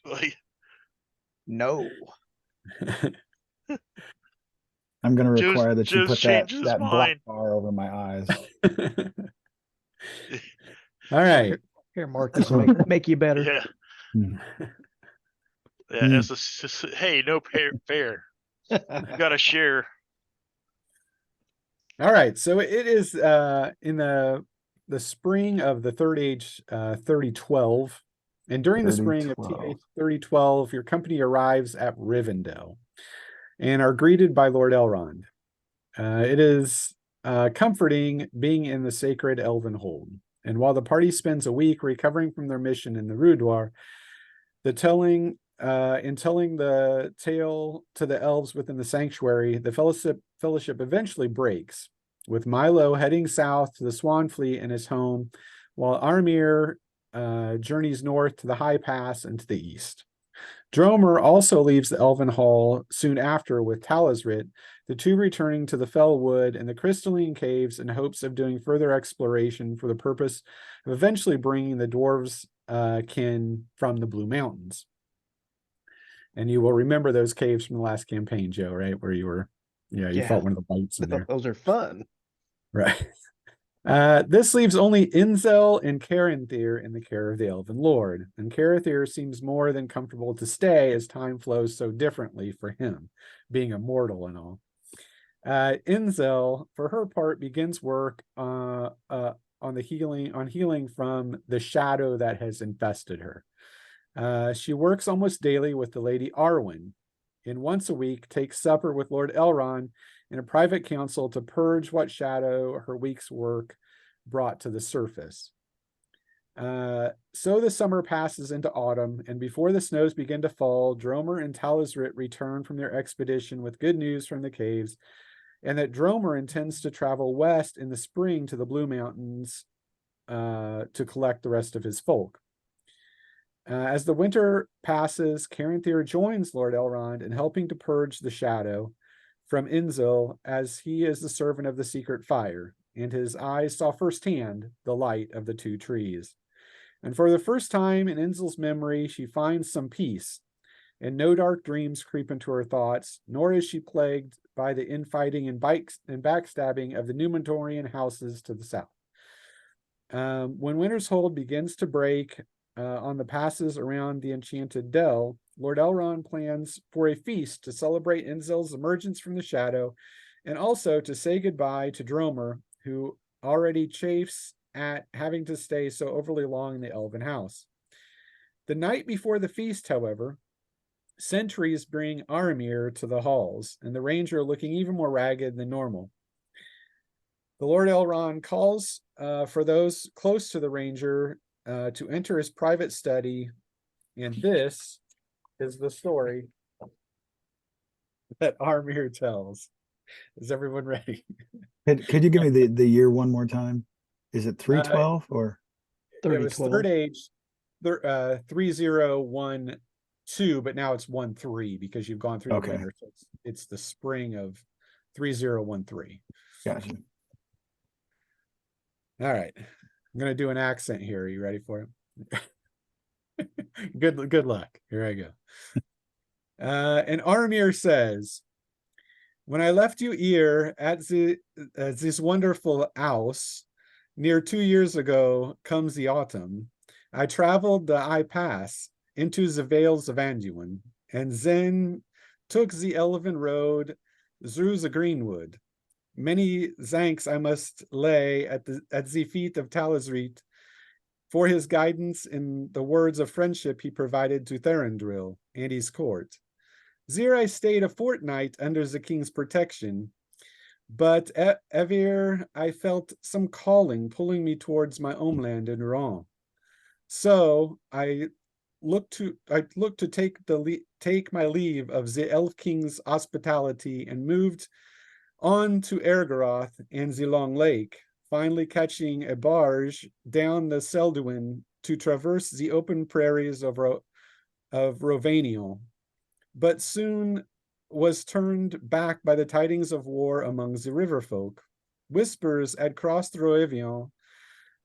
Like, No. I'm going to require that you Joe's put that changed his that black mind. bar over my eyes. All right. Here, Mark, this will make you better. Yeah, Hmm. yeah. As hey, no fair. You gotta share. All right. So it is in the spring of the Third Age 3012. And during the spring of 3012. 3012, your company arrives at Rivendell and are greeted by Lord Elrond. It is comforting being in the sacred Elven hold. And while the party spends a week recovering from their mission in the Rhudaur, telling the tale to the elves within the sanctuary, the fellowship eventually breaks, with Milo heading south to the Swan Fleet and his home, while Armir journeys north to the High Pass and to the east. Dromer also leaves the Elven Hall soon after with Talisrit, the two returning to the Fellwood and the Crystalline Caves in hopes of doing further exploration for the purpose of eventually bringing the dwarves' kin from the Blue Mountains. And you will remember those caves from the last campaign, Joe, right? Where you fought one of the wights in there. Those are fun. Right. This leaves only Inzel and Caranthir in the care of the Elven Lord, and Caranthir seems more than comfortable to stay as time flows so differently for him, being immortal and all. Inzel, for her part, begins work on healing from the shadow that has infested her. She works almost daily with the Lady Arwen, and once a week takes supper with Lord Elrond in a private council to purge what shadow her week's work brought to the surface. So the summer passes into autumn, and before the snows begin to fall, Dromer and Talisrit return from their expedition with good news from the caves, and that Dromer intends to travel west in the spring to the Blue Mountains to collect the rest of his folk. As the winter passes, Caranthir joins Lord Elrond in helping to purge the shadow from Inzel, as he is the servant of the secret fire, and his eyes saw firsthand the light of the two trees. And for the first time in Inzel's memory, she finds some peace, and no dark dreams creep into her thoughts, nor is she plagued by the infighting and backstabbing of the Numenorian houses to the south. When Winter's Hold begins to break on the passes around the Enchanted Dell, Lord Elrond plans for a feast to celebrate Inzel's emergence from the shadow, and also to say goodbye to Dromer, who already chafes at having to stay so overly long in the Elven house. The night before the feast, however, sentries bring Aramir to the halls, and the ranger looking even more ragged than normal. The Lord Elrond calls for those close to the ranger to enter his private study, and this is the story that Armir tells. Is everyone ready? Could you give me the year one more time? Is it 312 or? It was 3012. Third Age, 3012, but now it's 13 because you've gone through the Okay. winter. So it's the spring of 3013. Gotcha. All right. I'm going to do an accent here. Are you ready for it? Good luck. Here I go. And Armir says, when I left you here at this wonderful house, near 2 years ago comes the autumn, I traveled the High Pass into the Vales of Anduin, and then took the Elven road through the greenwood. Many thanks I must lay at the feet of Talisrit for his guidance in the words of friendship he provided to Thranduil and his court. There I stayed a fortnight under the king's protection, but ever I felt some calling pulling me towards my homeland in Rhun. So I looked to take my leave of the Elf King's hospitality and moved on to Ergoroth and the Long Lake, finally catching a barge down the Selduin to traverse the open prairies of Rovaniel, but soon was turned back by the tidings of war among the river folk. Whispers had crossed Eregion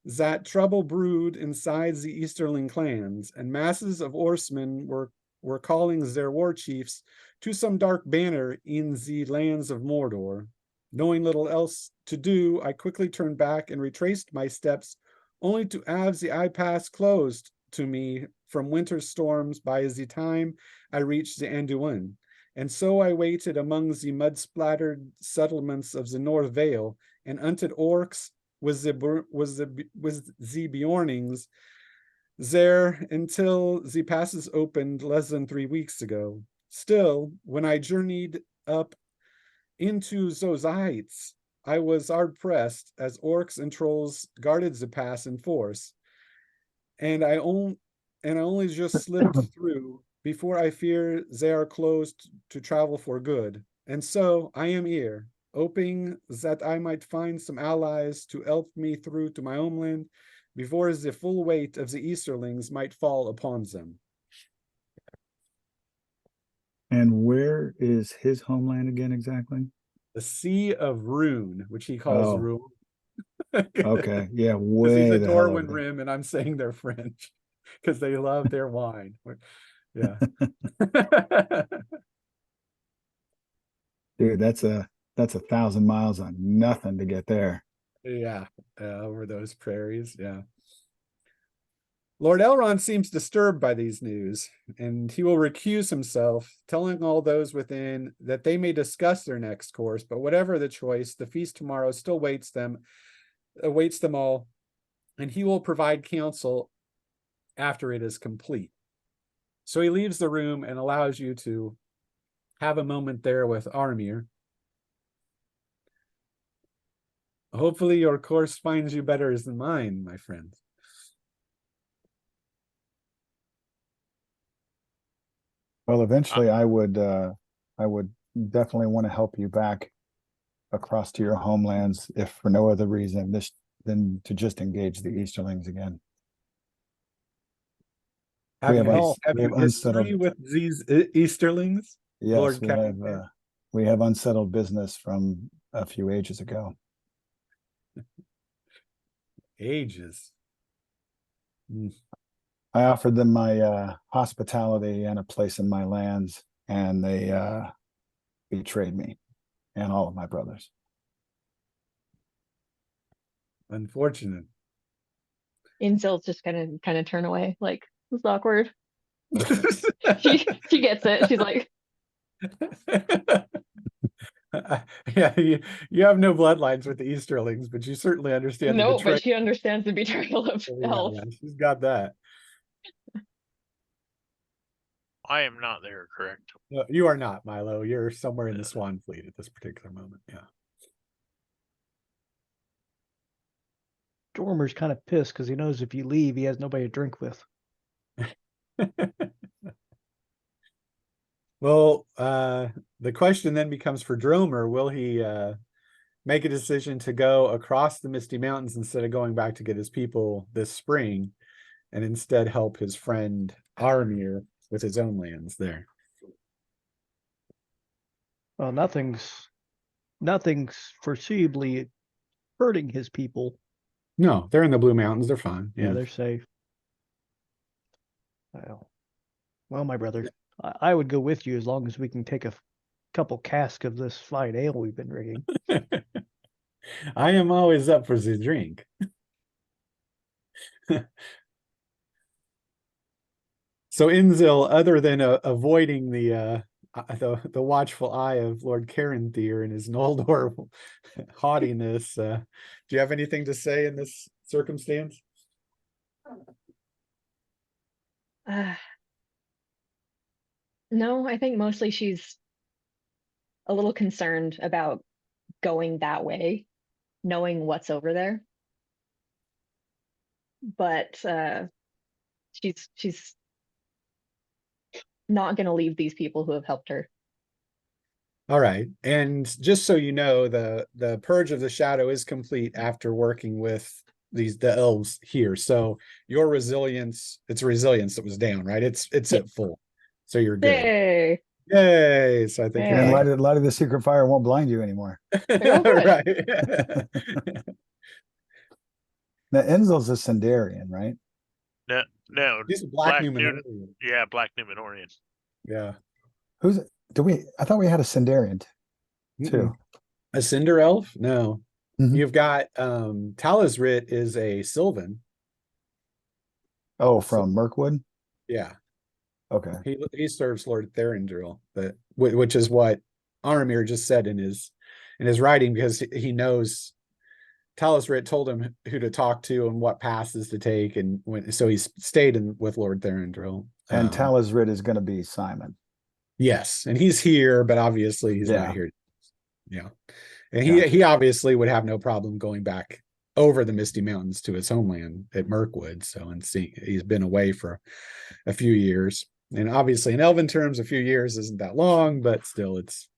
that trouble brewed inside the Easterling clans, and masses of Orsmen were calling their war chiefs to some dark banner in the lands of Mordor. Knowing little else to do, I quickly turned back and retraced my steps, only to have the eye pass closed to me from winter storms by the time I reached the Anduin. And so I waited among the mud-splattered settlements of the North Vale and hunted orcs with the Bjornings there until the passes opened less than 3 weeks ago. Still, when I journeyed up into those heights, I was hard-pressed as orcs and trolls guarded the pass in force, and I only just slipped through before I fear they are closed to travel for good. And so I am here, hoping that I might find some allies to help me through to my homeland before the full weight of the Easterlings might fall upon them. And where is his homeland again exactly? The Sea of Rhun, which he calls Oh. Rhun. Okay, yeah, Because way he's a the hell over Dorwin there. Rim, and I'm saying they're French because they love their wine. Yeah. Dude, that's 1,000 miles on nothing to get there. Yeah, over those prairies. Yeah. Lord Elrond seems disturbed by these news, and he will recuse himself, telling all those within that they may discuss their next course. But whatever the choice, the feast tomorrow still awaits them all, and he will provide counsel after it is complete. So he leaves the room and allows you to have a moment there with Armir. Hopefully your course finds you better than mine, my friend. Well, eventually I would definitely want to help you back across to your homelands, if for no other reason than to just engage the Easterlings again. Have have you unsettled- history with these Easterlings? Yes, Lord we Campaign? we have unsettled business from a few ages ago. Ages. I offered them my hospitality and a place in my lands, and they betrayed me and all of my brothers. Unfortunate. Inzel's just gonna kind of turn away, like, it's awkward. She gets it. She's like, Yeah, you have no bloodlines with the Easterlings, but you certainly understand the no, betrayal. but she understands the betrayal of Yeah, Elf. yeah, she's got that. I am not there, correct? You are not, Milo. You're somewhere in the Swan Fleet at this particular moment. Yeah. Dormer's kind of pissed because he knows if you leave, he has nobody to drink with. Well, the question then becomes for Dromer, will he make a decision to go across the Misty Mountains instead of going back to get his people this spring, and instead help his friend Armir with his own lands there? Well, nothing's foreseeably hurting his people. No, they're in the Blue Mountains. They're fine. Yeah, Yeah. they're safe. Well, my brother, I would go with you as long as we can take a couple casks of this fine ale we've been drinking. I am always up for the drink. So Inzil, other than avoiding the watchful eye of Lord Caranthir and his Noldor haughtiness, do you have anything to say in this circumstance? No, I think mostly she's a little concerned about going that way, knowing what's over there. But she's not going to leave these people who have helped her. All right. And just so you know, the Purge of the Shadow is complete after working with the elves here. So your resilience, it's resilience that was down, right? It's at full. So you're good. Yay! Yay. So I think Yay. And you're light of the secret fire won't blind you anymore. Oh, good. right. Now Enzel's a Sindarian, right? No, He's a Black Black Noon. Numenorian. Yeah, Black Numenorian. Yeah. Who's I thought we had a Sindarian too. A Cinder Elf? No. Mhm. You've got Talisrit is a Sylvan. Oh, from Mirkwood? Yeah. Okay. He serves Lord Thranduil, but which is what Aramir just said in his writing, because he knows Talisrit told him who to talk to and what passes to take, and so he stayed with Lord Thranduil. And Talisrit is going to be Simon. Yes, and he's here, but obviously he's not here. Yeah, and he obviously would have no problem going back over the Misty Mountains to his homeland at Mirkwood. So, and see, he's been away for a few years, and obviously in Elven terms, a few years isn't that long, but still, it's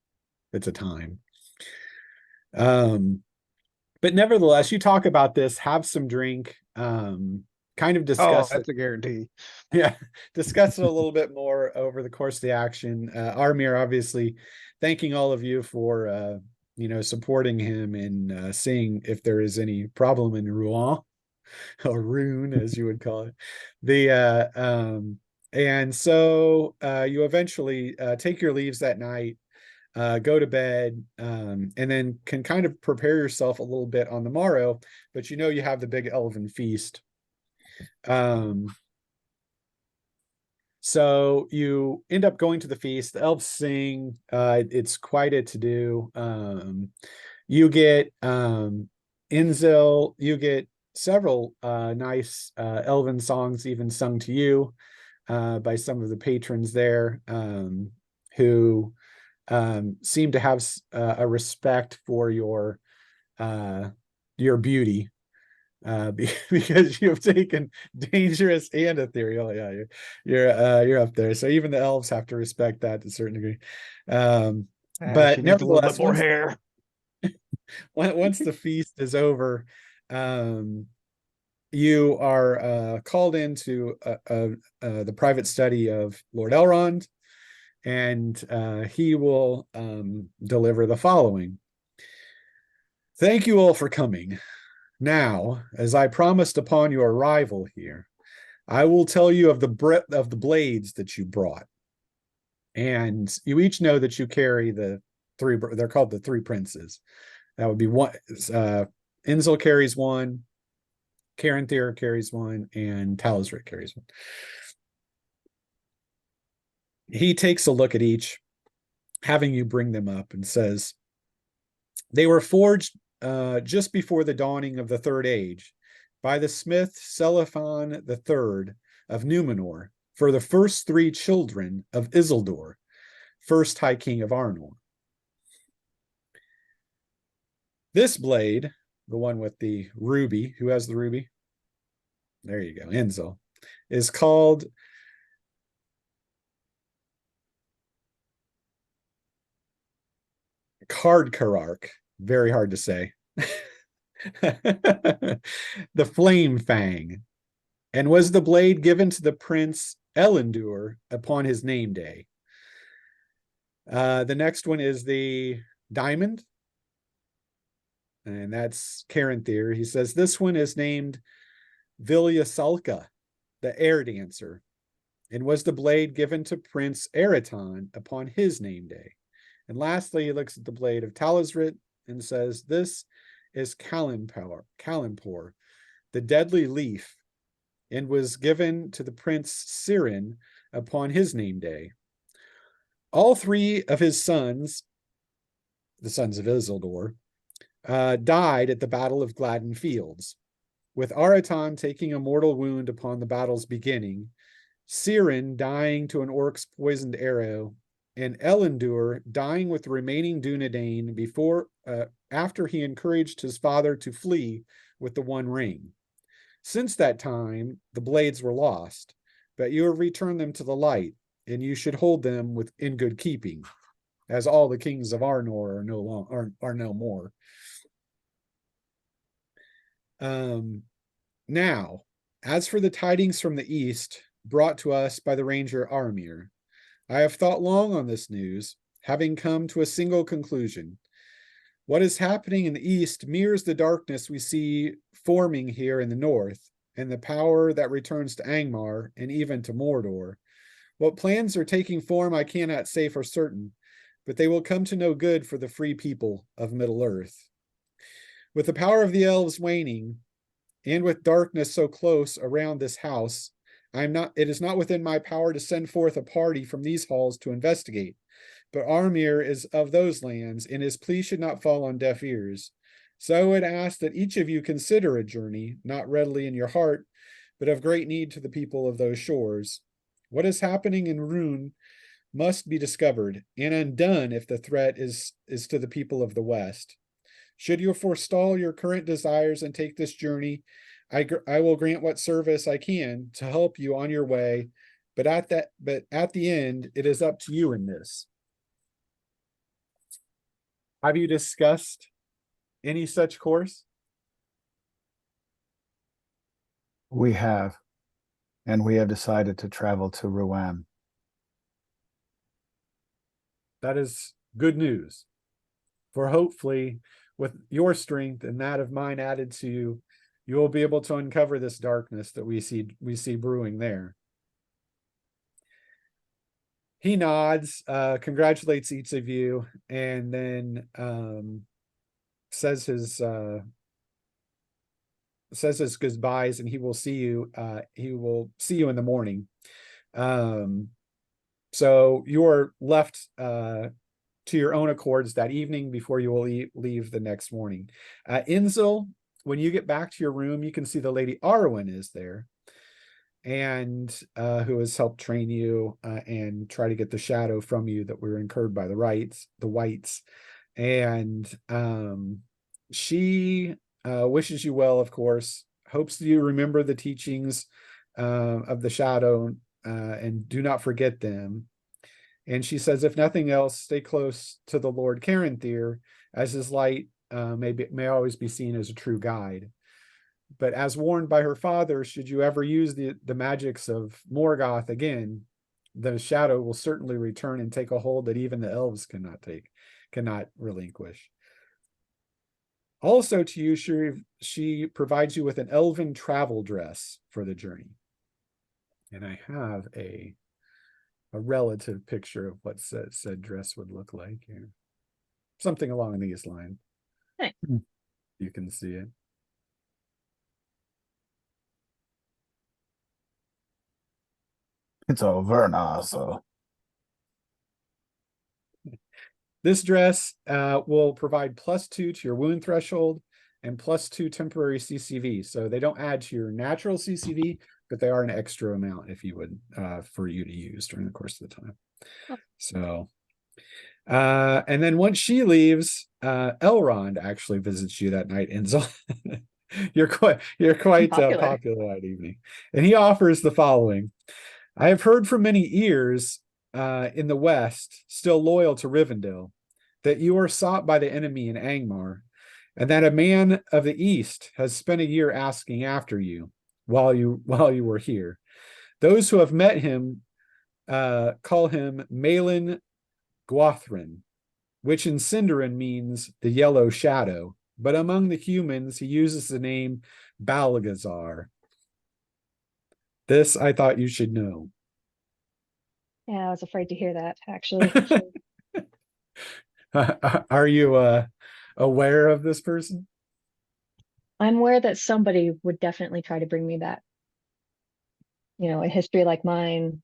a time. But nevertheless, you talk about this, have some drink, kind of discuss that's a guarantee. Yeah, discuss it a little bit more over the course of the action. Armir obviously thanking all of you for supporting him and seeing if there is any problem in Rhun or Rhun, as you would call it. And so you eventually take your leaves that night, go to bed, and then can kind of prepare yourself a little bit on the morrow, but you have the big elven feast. So you end up going to the feast. The elves sing. It's quite a to-do. You get Inzil. You get several nice elven songs even sung to you by some of the patrons there, who seem to have a respect for your beauty. Because you've taken dangerous and ethereal. Yeah, you're up there. So even the elves have to respect that to a certain degree. But nevertheless, more hair. Once the feast is over, you are called into the private study of Lord Elrond, and he will deliver the following. Thank you all for coming. Now, as I promised upon your arrival here, I will tell you of the breadth of the blades that you brought. And you each know that you carry the three, they're called the three princes. That would be one, Inzil carries one, Caranthir carries one, and Talisrit carries one. He takes a look at each, having you bring them up, and says, they were forged just before the dawning of the Third Age by the smith Seliphan III of Numenor for the first three children of Isildur, first High King of Arnor. This blade, the one with the ruby, who has the ruby? There you go, Inzil, is called Cardkarark. Very hard to say. The Flame Fang, and was the blade given to the prince Elendur upon his name day. The next one is the Diamond, and that's Caranthir. He says this one is named Vilyasalka, the air dancer, and was the blade given to Prince Eraton upon his name day. And lastly, he looks at the blade of Talisrit and says, this is Kalimpor, the deadly leaf, and was given to the Prince Sirin upon his name day. All three of his sons, the sons of Isildur, died at the Battle of Gladden Fields, with Araton taking a mortal wound upon the battle's beginning, Sirin dying to an orc's poisoned arrow, and Elendur dying with the remaining Dunedain after he encouraged his father to flee with the One Ring. Since that time, the blades were lost, but you have returned them to the light, and you should hold them in good keeping, as all the kings of Arnor are no more. Now, as for the tidings from the east brought to us by the ranger Aramir, I have thought long on this news, having come to a single conclusion. What is happening in the east mirrors the darkness we see forming here in the north, and the power that returns to Angmar and even to Mordor. What plans are taking form I cannot say for certain, but they will come to no good for the free people of Middle-earth. With the power of the elves waning, and with darkness so close around this house, it is not within my power to send forth a party from these halls to investigate. But Armir is of those lands, and his plea should not fall on deaf ears. So I would ask that each of you consider a journey, not readily in your heart, but of great need to the people of those shores. What is happening in Rhun must be discovered and undone if the threat is to the people of the West. Should you forestall your current desires and take this journey, I will grant what service I can to help you on your way, but at the end, it is up to you in this. Have you discussed any such course? We have, and we have decided to travel to Rhuan. That is good news. For hopefully, with your strength and that of mine added to you, you will be able to uncover this darkness that we see brewing there. He nods, congratulates each of you, and then says his goodbyes, and he will see you in the morning. So you're left to your own accords that evening before you will leave the next morning. Inzel, when you get back to your room, you can see the Lady Arwen is there, and who has helped train you and try to get the shadow from you that were incurred by the wights. And she wishes you well, of course, hopes that you remember the teachings of the shadow and do not forget them. And she says, if nothing else, stay close to the Lord Caranthir, as his light may always be seen as a true guide. But as warned by her father, should you ever use the magics of Morgoth again, the shadow will certainly return and take a hold that even the elves cannot relinquish. Also to you, she provides you with an elven travel dress for the journey. And I have a relative picture of what said dress would look like here. Something along these lines. Nice. You can see it. It's over now, so. This dress will provide +2 to your wound threshold and +2 temporary CCV. So they don't add to your natural CCV, but they are an extra amount if you would for you to use during the course of the time. Oh. So and then once she leaves, Elrond actually visits you that night, and you're quite popular that evening. And he offers the following. I have heard from many ears in the West, still loyal to Rivendell, that you are sought by the enemy in Angmar, and that a man of the East has spent a year asking after you while you were here. Those who have met him call him Malin Gwathrin, which in Sindarin means the yellow shadow, but among the humans he uses the name Balgazar. This I thought you should know. Yeah, I was afraid to hear that, actually. Are you aware of this person? I'm aware that somebody would definitely try to bring me back. You know, a history like mine,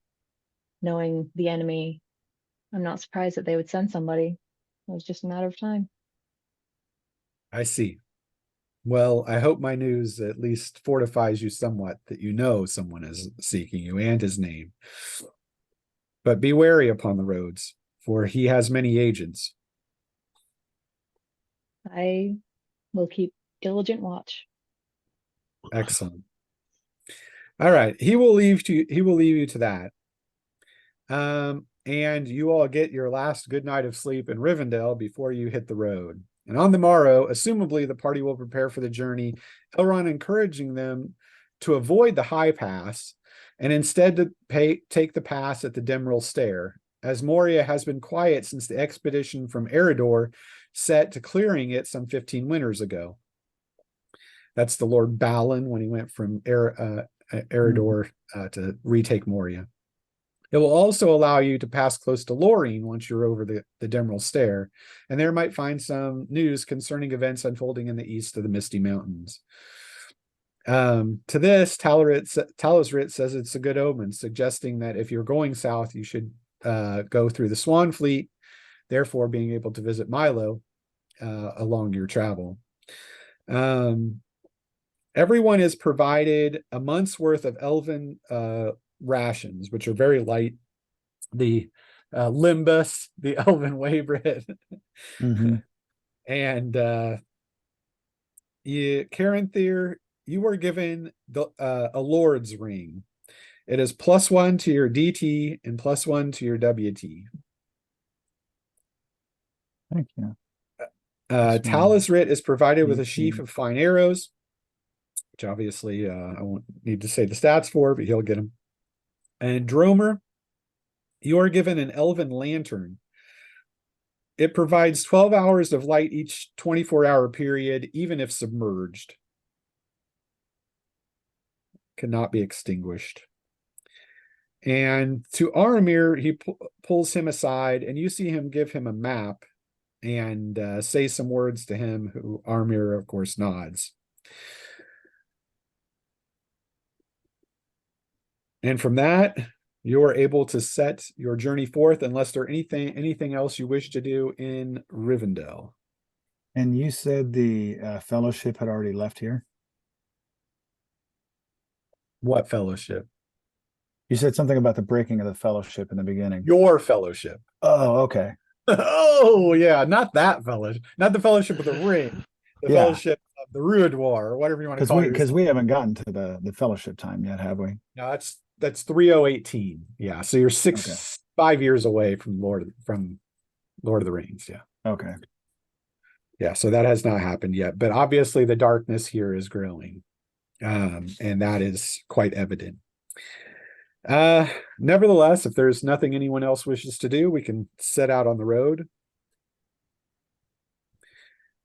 knowing the enemy, I'm not surprised that they would send somebody. It was just a matter of time. I see. Well, I hope my news at least fortifies you somewhat that you know someone is seeking you and his name. But be wary upon the roads, for he has many agents. I will keep diligent watch. Excellent. All right, he will leave you to that. And you all get your last good night of sleep in Rivendell before you hit the road. And on the morrow, assumably the party will prepare for the journey, Elrond encouraging them to avoid the high pass and instead to take the pass at the Dimril Stair, as Moria has been quiet since the expedition from Eredor set to clearing it some 15 winters ago. That's the Lord Balin when he went from Eredor to retake Moria. It will also allow you to pass close to Lorien once you're over the Demeril Stair, and there might find some news concerning events unfolding in the east of the Misty Mountains. To this, Talosrit says it's a good omen, suggesting that if you're going south, you should go through the Swan Fleet, therefore being able to visit Milo along your travel. Everyone is provided a month's worth of Elven rations, which are very light. The Limbus, the Elven Waybread, and Caranthir, you were given a Lord's Ring. It is +1 to your DT and +1 to your WT. Thank you. Talosrit is provided with a DT. sheaf of fine arrows, which obviously I won't need to say the stats for, but he'll get them. And Dromer, you are given an Elven Lantern. It provides 12 hours of light each 24-hour period, even if submerged. Cannot be extinguished. And to Aramir, he pulls him aside, and you see him give him a map and say some words to him, who Aramir, of course, nods. And from that, you are able to set your journey forth, unless there anything else you wish to do in Rivendell. And you said the fellowship had already left here? What fellowship? You said something about the breaking of the fellowship in the beginning. Your fellowship. Oh, okay. Oh, yeah, not that fellowship. Not the fellowship of the ring. The Yeah. fellowship of the Rhudaur, or whatever you want to call it. Because we haven't gotten to the fellowship time yet, have we? No, that's 3018. Yeah, so you're 5 years away from Lord of the Rings. Yeah. Okay. Yeah, so that has not happened yet, but obviously the darkness here is growing, and that is quite evident. Nevertheless, if there's nothing anyone else wishes to do, we can set out on the road.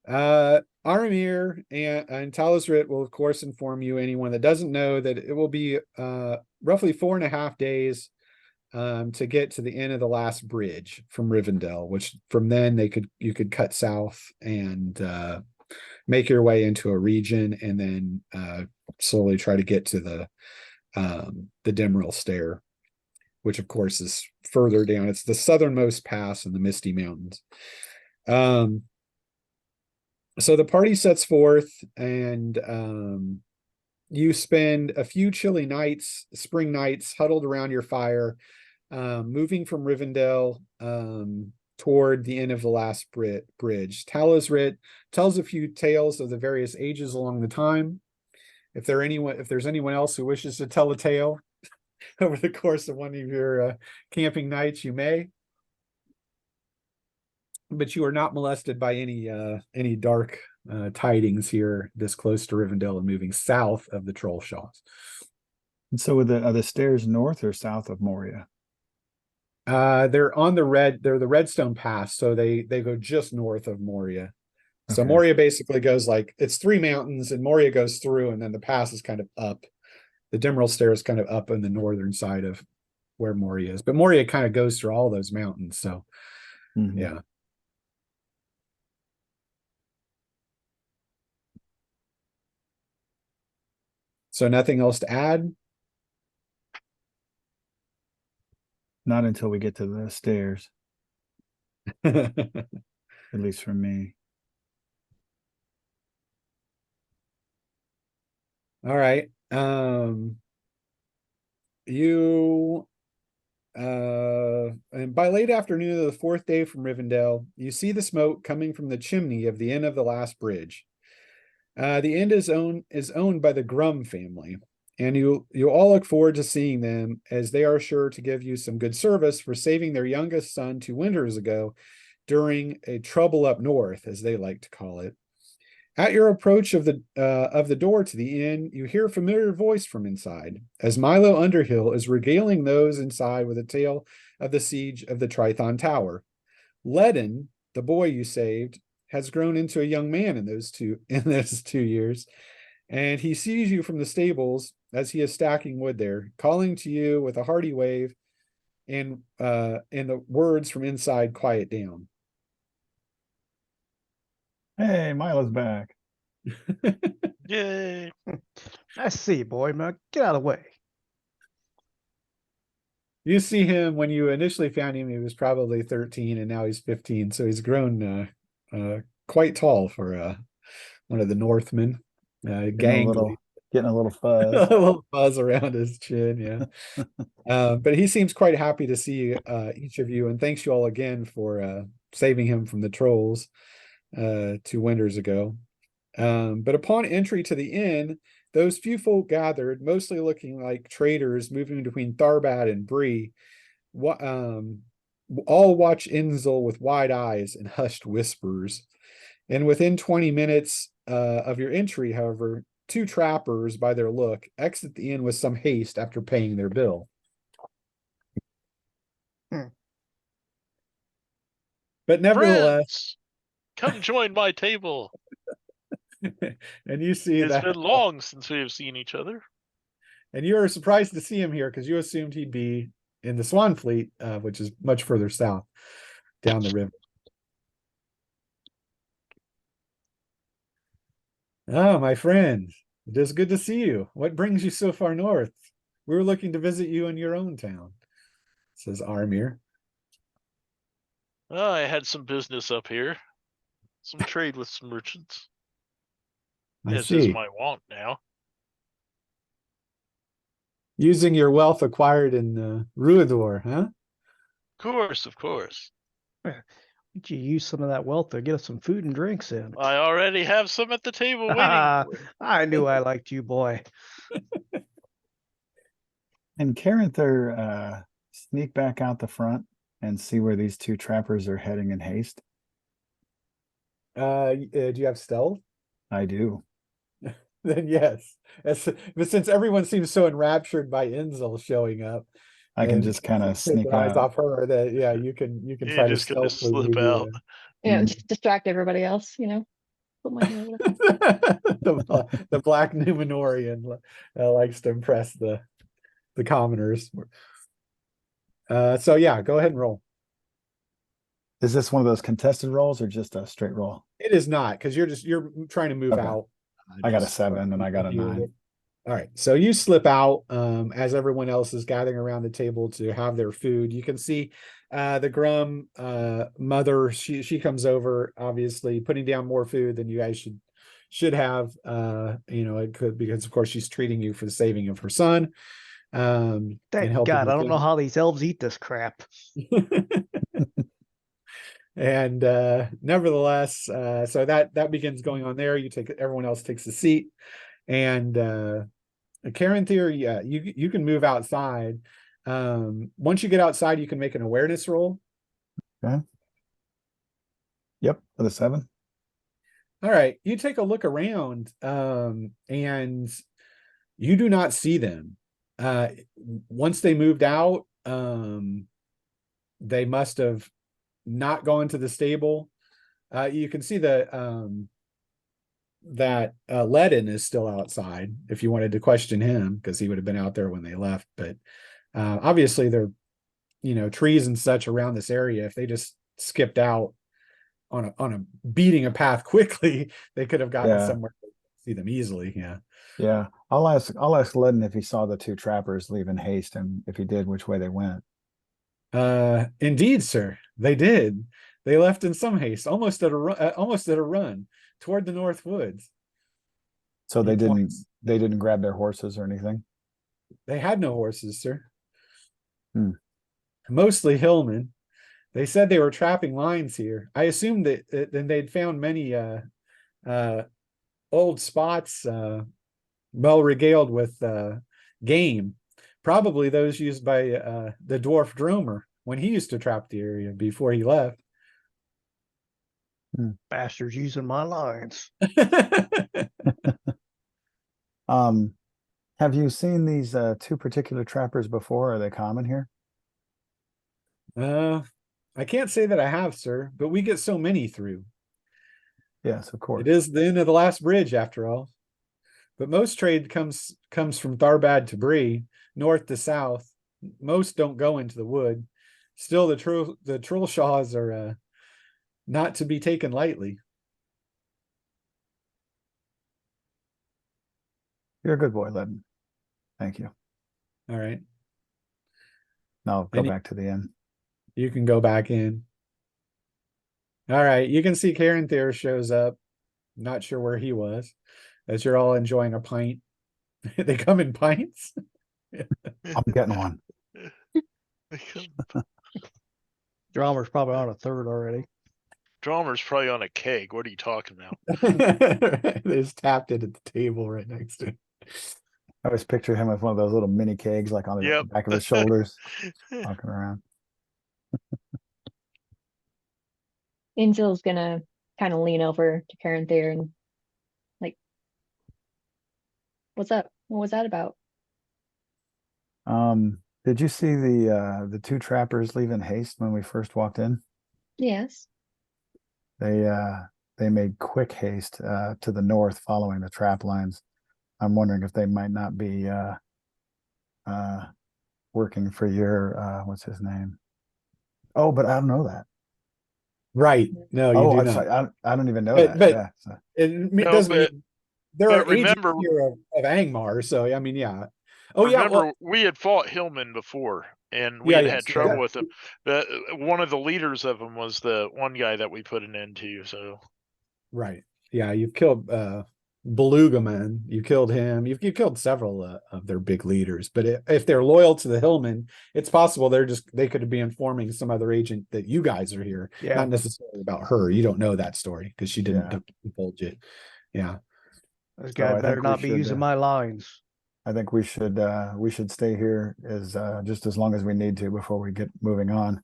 Aramir and Talosrit will, of course, inform you, anyone that doesn't know, that it will be roughly 4.5 days to get to the end of the last bridge from Rivendell, which from then you could cut south and make your way into Eregion, and then slowly try to get to the Demeril Stair, which of course is further down. It's the southernmost pass in the Misty Mountains. So the party sets forth, and you spend a few chilly nights, spring nights, huddled around your fire, moving from Rivendell toward the end of the last bridge. Talosrit tells a few tales of the various ages along the time. If there's anyone else who wishes to tell a tale over the course of one of your camping nights, you may. But you are not molested by any dark tidings here this close to Rivendell and moving south of the Trollshaws. And so are the stairs north or south of Moria? They're the Redstone Pass, so they go just north of Moria. So Okay. Moria basically goes it's 3 mountains, and Moria goes through, and then the pass is kind of up. The Demeril Stair is kind of up on the northern side of where Moria is, but Moria kind of goes through all those mountains. So yeah. So nothing else to add? Not until we get to the stairs, at least for me. All right. And by late afternoon of the 4th day from Rivendell, you see the smoke coming from the chimney of the end of the last bridge. The end is owned by the Grum family, and you all look forward to seeing them, as they are sure to give you some good service for saving their youngest son 2 winters ago during a trouble up north, as they like to call it. At your approach of the door to the inn, you hear a familiar voice from inside, as Milo Underhill is regaling those inside with a tale of the siege of the Trithon Tower. Ledden, the boy you saved, has grown into a young man in those 2 years, and he sees you from the stables as he is stacking wood there, calling to you with a hearty wave and the words from inside, "Quiet down." Hey, Milo's back. Yay. I see, boy. Now get out of the way. You see him when you initially found him, he was probably 13 and now he's 15. So he's grown quite tall for one of the Northmen. Gangly. Getting a little A fuzz. little fuzz around his chin, yeah. But he seems quite happy to see each of you, and thanks you all again for saving him from the trolls 2 winters ago. But upon entry to the inn, those few folk gathered, mostly looking like traders moving between Tharbad and Bree, all watch Inzel with wide eyes and hushed whispers. And within 20 minutes of your entry, however, 2 trappers, by their look, exit the inn with some haste after paying their bill. But nevertheless, Friends, come join my table. and you see It's that, been long since we have seen each other. and you are surprised to see him here because you assumed he'd be in the Swan Fleet, which is much further south down the river. Oh, my friend, it is good to see you. What brings you so far north? We were looking to visit you in your own town, says Armir. I had some business up here. Some trade with some merchants. I This is see. my want now. Using your wealth acquired in Rhudaur, huh? Of course. Why don't you use some of that wealth to get us some food and drinks in? I already have some at the table waiting for it. I knew I liked you, boy. And Caranther sneak back out the front and see where these 2 trappers are heading in haste? Do you have stealth? I do. Then yes. But since everyone seems so enraptured by Inzel showing up, I can and just kind of take sneak your eyes out. off her, that yeah, you can You're try to just gonna stealthily slip maybe, out. Yeah, just distract everybody else, Put my hair with the black Numenorian likes to impress the commoners. So yeah, go ahead and roll. Is this one of those contested rolls or just a straight roll? It is not, because you're trying to move Okay. out. I got a Just 7 and I got a 9. All right, so you slip out as everyone else is gathering around the table to have their food. You can see the Grum mother. She comes over, obviously putting down more food than you guys should have. It could, because of course she's treating you for the saving of her son. And Thank helping God, you I don't know how these elves eat this crap. And nevertheless, so that begins going on there. Everyone else takes a seat, and Caranther, yeah, you can move outside. Once you get outside, you can make an awareness roll. Okay. Yep, with a 7. All right, you take a look around, and you do not see them. Once they moved out, they must have not gone to the stable. You can see that Ledin is still outside if you wanted to question him, because he would have been out there when they left. But obviously there are trees and such around this area. If they just skipped out on a beating a path quickly, they could have gotten somewhere to see them easily. Yeah. I'll ask Ledin if he saw the 2 trappers leave in haste, and if he did, which way they went. Indeed, sir, they did. They left in some haste, almost at a run toward the north woods. So He they points. didn't grab their horses or anything? They had no horses, sir. Hmm. Mostly hillmen. They said they were trapping lions here. I assumed that then they'd found many old spots well regaled with game. Probably those used by the dwarf Dromer when he used to trap the area before he left. Bastards using my lines. Have you seen these 2 particular trappers before? Are they common here? I can't say that I have, sir, but we get so many through. Yes, of course. It is the end of the last bridge, after all. But most trade comes from Tharbad to Bree, north to south. Most don't go into the wood. Still, the Trollshaws are not to be taken lightly. You're a good boy, Levin. Thank you. All right, Now go And back to the inn. you can go back in. All right, you can see Karen Thayer shows up. Not sure where he was, as you're all enjoying a pint. They come in pints. I'm getting one. Drummer's probably on a third already. Drummer's probably on a keg. What are you talking about? They just tapped it at the table right next to him. I always picture him with one of those little mini kegs, like on the Yep. back of his shoulders, walking around. Inzel's gonna kind of lean over to Karen Thayer and like, what's up? What was that about? Did you see the two trappers leave in haste when we first walked in? Yes. They made quick haste to the north following the trap lines. I'm wondering if they might not be working for your what's his name? Oh, but I don't know that. Right. No, you Oh, do I'm not. sorry. I don't even know But- that. but- Yeah, so- It No, doesn't but- mean there but are agents remember- here of Angmar, so I mean, yeah. Oh yeah, Remember, well, we had fought Hillman before, and we Yeah, had yes, had trouble yeah. with him. But one of the leaders of them was the one guy that we put an end to. So right. Yeah, you've killed Beluga Man. You killed him. You've killed several of their big leaders. But if they're loyal to the Hillman, it's possible they could be informing some other agent that you guys are here. Yeah. Not necessarily about her. You don't know that story because she didn't Yeah. told you. Yeah. Those So guys I better think we not be should, using my lines. I think we should stay here as just as long as we need to before we get moving on.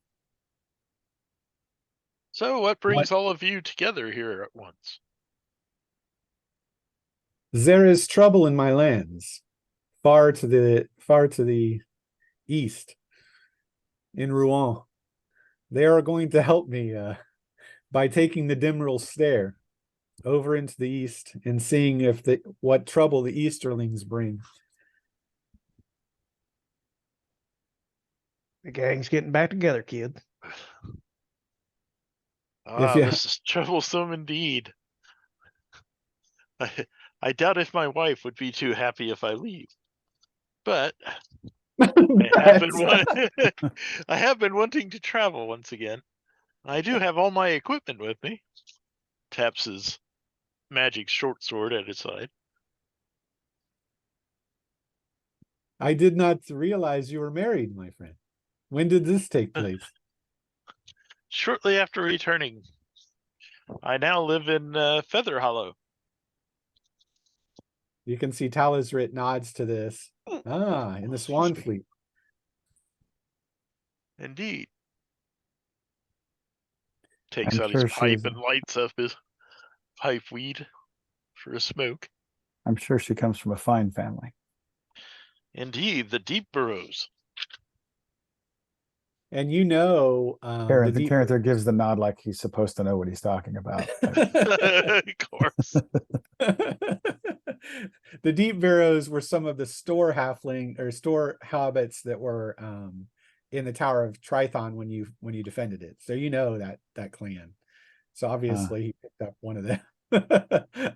what brings all of you together here at once? There is trouble in my lands, far to the east, in Rhun. They are going to help me by taking the Dimral Stair over into the east and seeing what trouble the Easterlings bring. The gang's getting back together, kid. Ah, you- this is troublesome indeed. I doubt if my wife would be too happy if I leave. But I have been wanting to travel once again. I do have all my equipment with me. Taps his magic short sword at his side. I did not realize you were married, my friend. When did this take place? Shortly after returning, I now live in Feather Hollow. You can see Talisrit nods to this. Ah, in the Swan Fleet. Indeed. Takes I'm out sure his pipe she's- and lights up his pipe weed for a smoke. I'm sure she comes from a fine family. Indeed, the deep burrows. And you know, Karen there gives the nod like he's supposed to know what he's talking about. Of course. The deep barrows were some of the store hobbits that were in the Tower of Trithon when you defended it. So you know that clan. So obviously he picked up one of them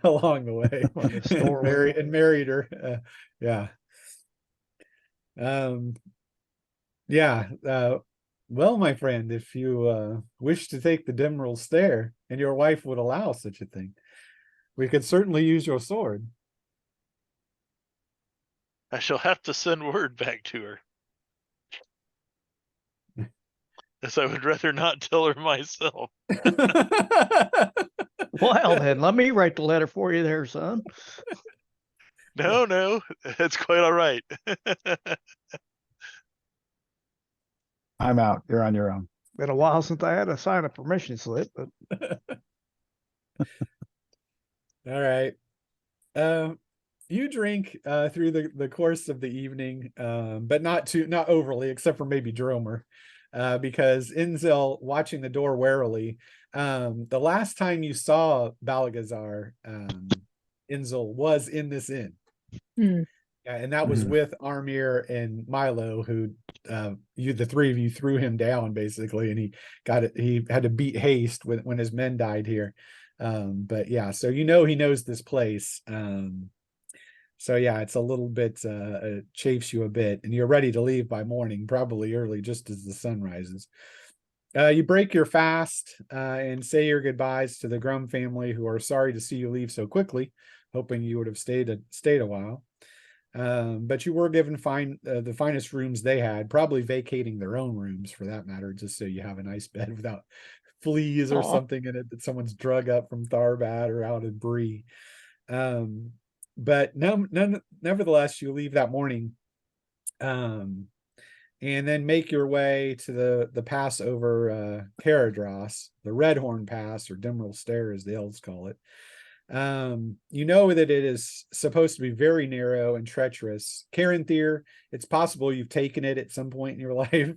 along the way. One of the store and married her. Yeah. Well, my friend, if you wish to take the Dimral Stair and your wife would allow such a thing, we could certainly use your sword. I shall have to send word back to her. As I would rather not tell her myself. Well, then, let me write the letter for you there, son. No, it's quite all right. I'm out. You're on your own. Been a while since I had to sign a permission slip, but All right. You drink through the course of the evening, but not overly, except for maybe Dromer, because Inzel, watching the door warily, the last time you saw Balagazar, Inzel was in this inn. Hmm. Yeah, and that was Mhm. with Armir and Milo, who the three of you threw him down basically, and he got it. He had to beat haste when his men died here. But yeah, so he knows this place. So yeah, it's a little bit it chafes you a bit, and you're ready to leave by morning, probably early, just as the sun rises. You break your fast and say your goodbyes to the Grum family, who are sorry to see you leave so quickly, hoping you would have stayed a while. But you were given the finest rooms they had, probably vacating their own rooms for that matter, just so you have a nice bed without fleas or Aw. something in it that someone's drug up from Tharbad or out of Bree. But nevertheless, you leave that morning, and then make your way to the pass over Caradros, the Redhorn Pass, or Dimril Stair as the elves call it. You know that it is supposed to be very narrow and treacherous. Caranthir, it's possible you've taken it at some point in your life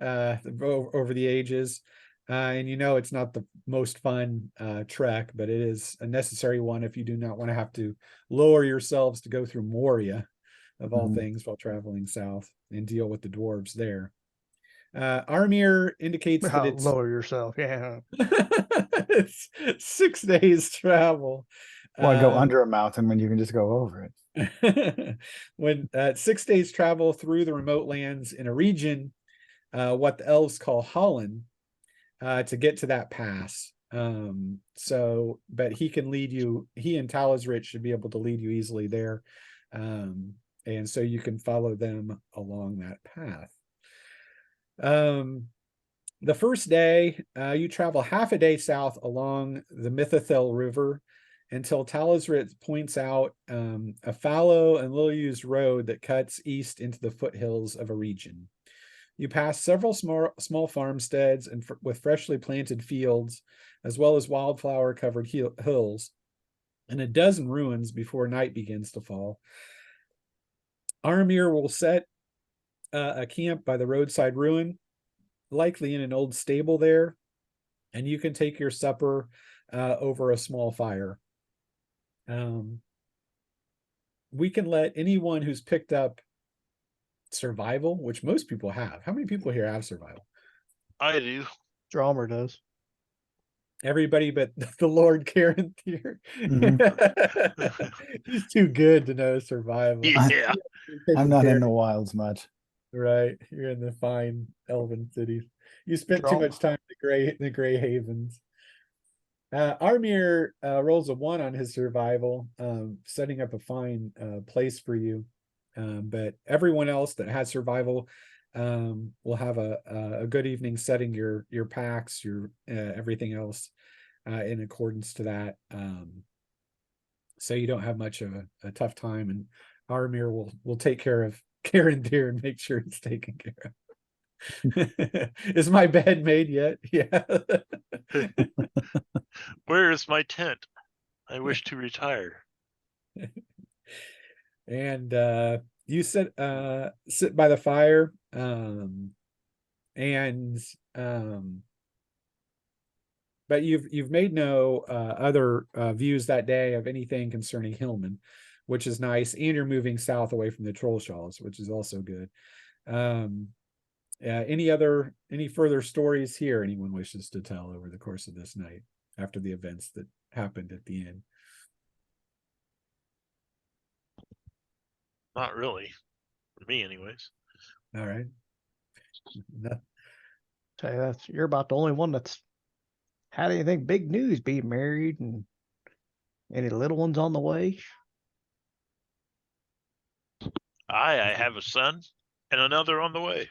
over the ages. And you know it's not the most fun trek, but it is a necessary one if you do not want to have to lower yourselves to go through Moria, of all Mhm. things, while traveling south and deal with the dwarves there. Armir indicates that it's Lower yourself. Yeah. it's 6 days travel. Why go under a mountain when you can just go over it? When 6 days travel through the remote lands in Eregion, what the elves call Holland, to get to that pass. But he can lead you. He and Talazrit should be able to lead you easily there, and so you can follow them along that path. The first day, you travel half a day south along the Mythothel River until Talazrit points out a fallow and little used road that cuts east into the foothills of Eregion. You pass several small farmsteads and with freshly planted fields, as well as wildflower covered hills, and a dozen ruins before night begins to fall. Armir will set a camp by the roadside ruin, likely in an old stable there, and you can take your supper over a small fire. We can let anyone who's picked up survival, which most people have. How many people here have survival? I do. Drummer does. Everybody but the Lord Caranthir. He's too good to know survival. Yeah. I'm not in the wilds much. Right, you're in the fine elven cities. You spent too Drum. much time in the Grey Havens. Armir rolls a 1 on his survival, setting up a fine place for you. But everyone else that has survival will have a good evening setting your packs, your everything else in accordance to that. So you don't have much of a tough time, and Armir will take care of Caranthir and make sure it's taken care of. Is my bed made yet? Yeah. Where is my tent? I wish to retire. And you sit by the fire, but you've made no other views that day of anything concerning Hillman, which is nice, and you're moving south away from the Trollshaws, which is also good. Any further stories here anyone wishes to tell over the course of this night after the events that happened at the end? Not really. For me, anyways. All right. No. Tell you you're about the only one that's had anything big news, being married and any little ones on the way. I have a son and another on the way.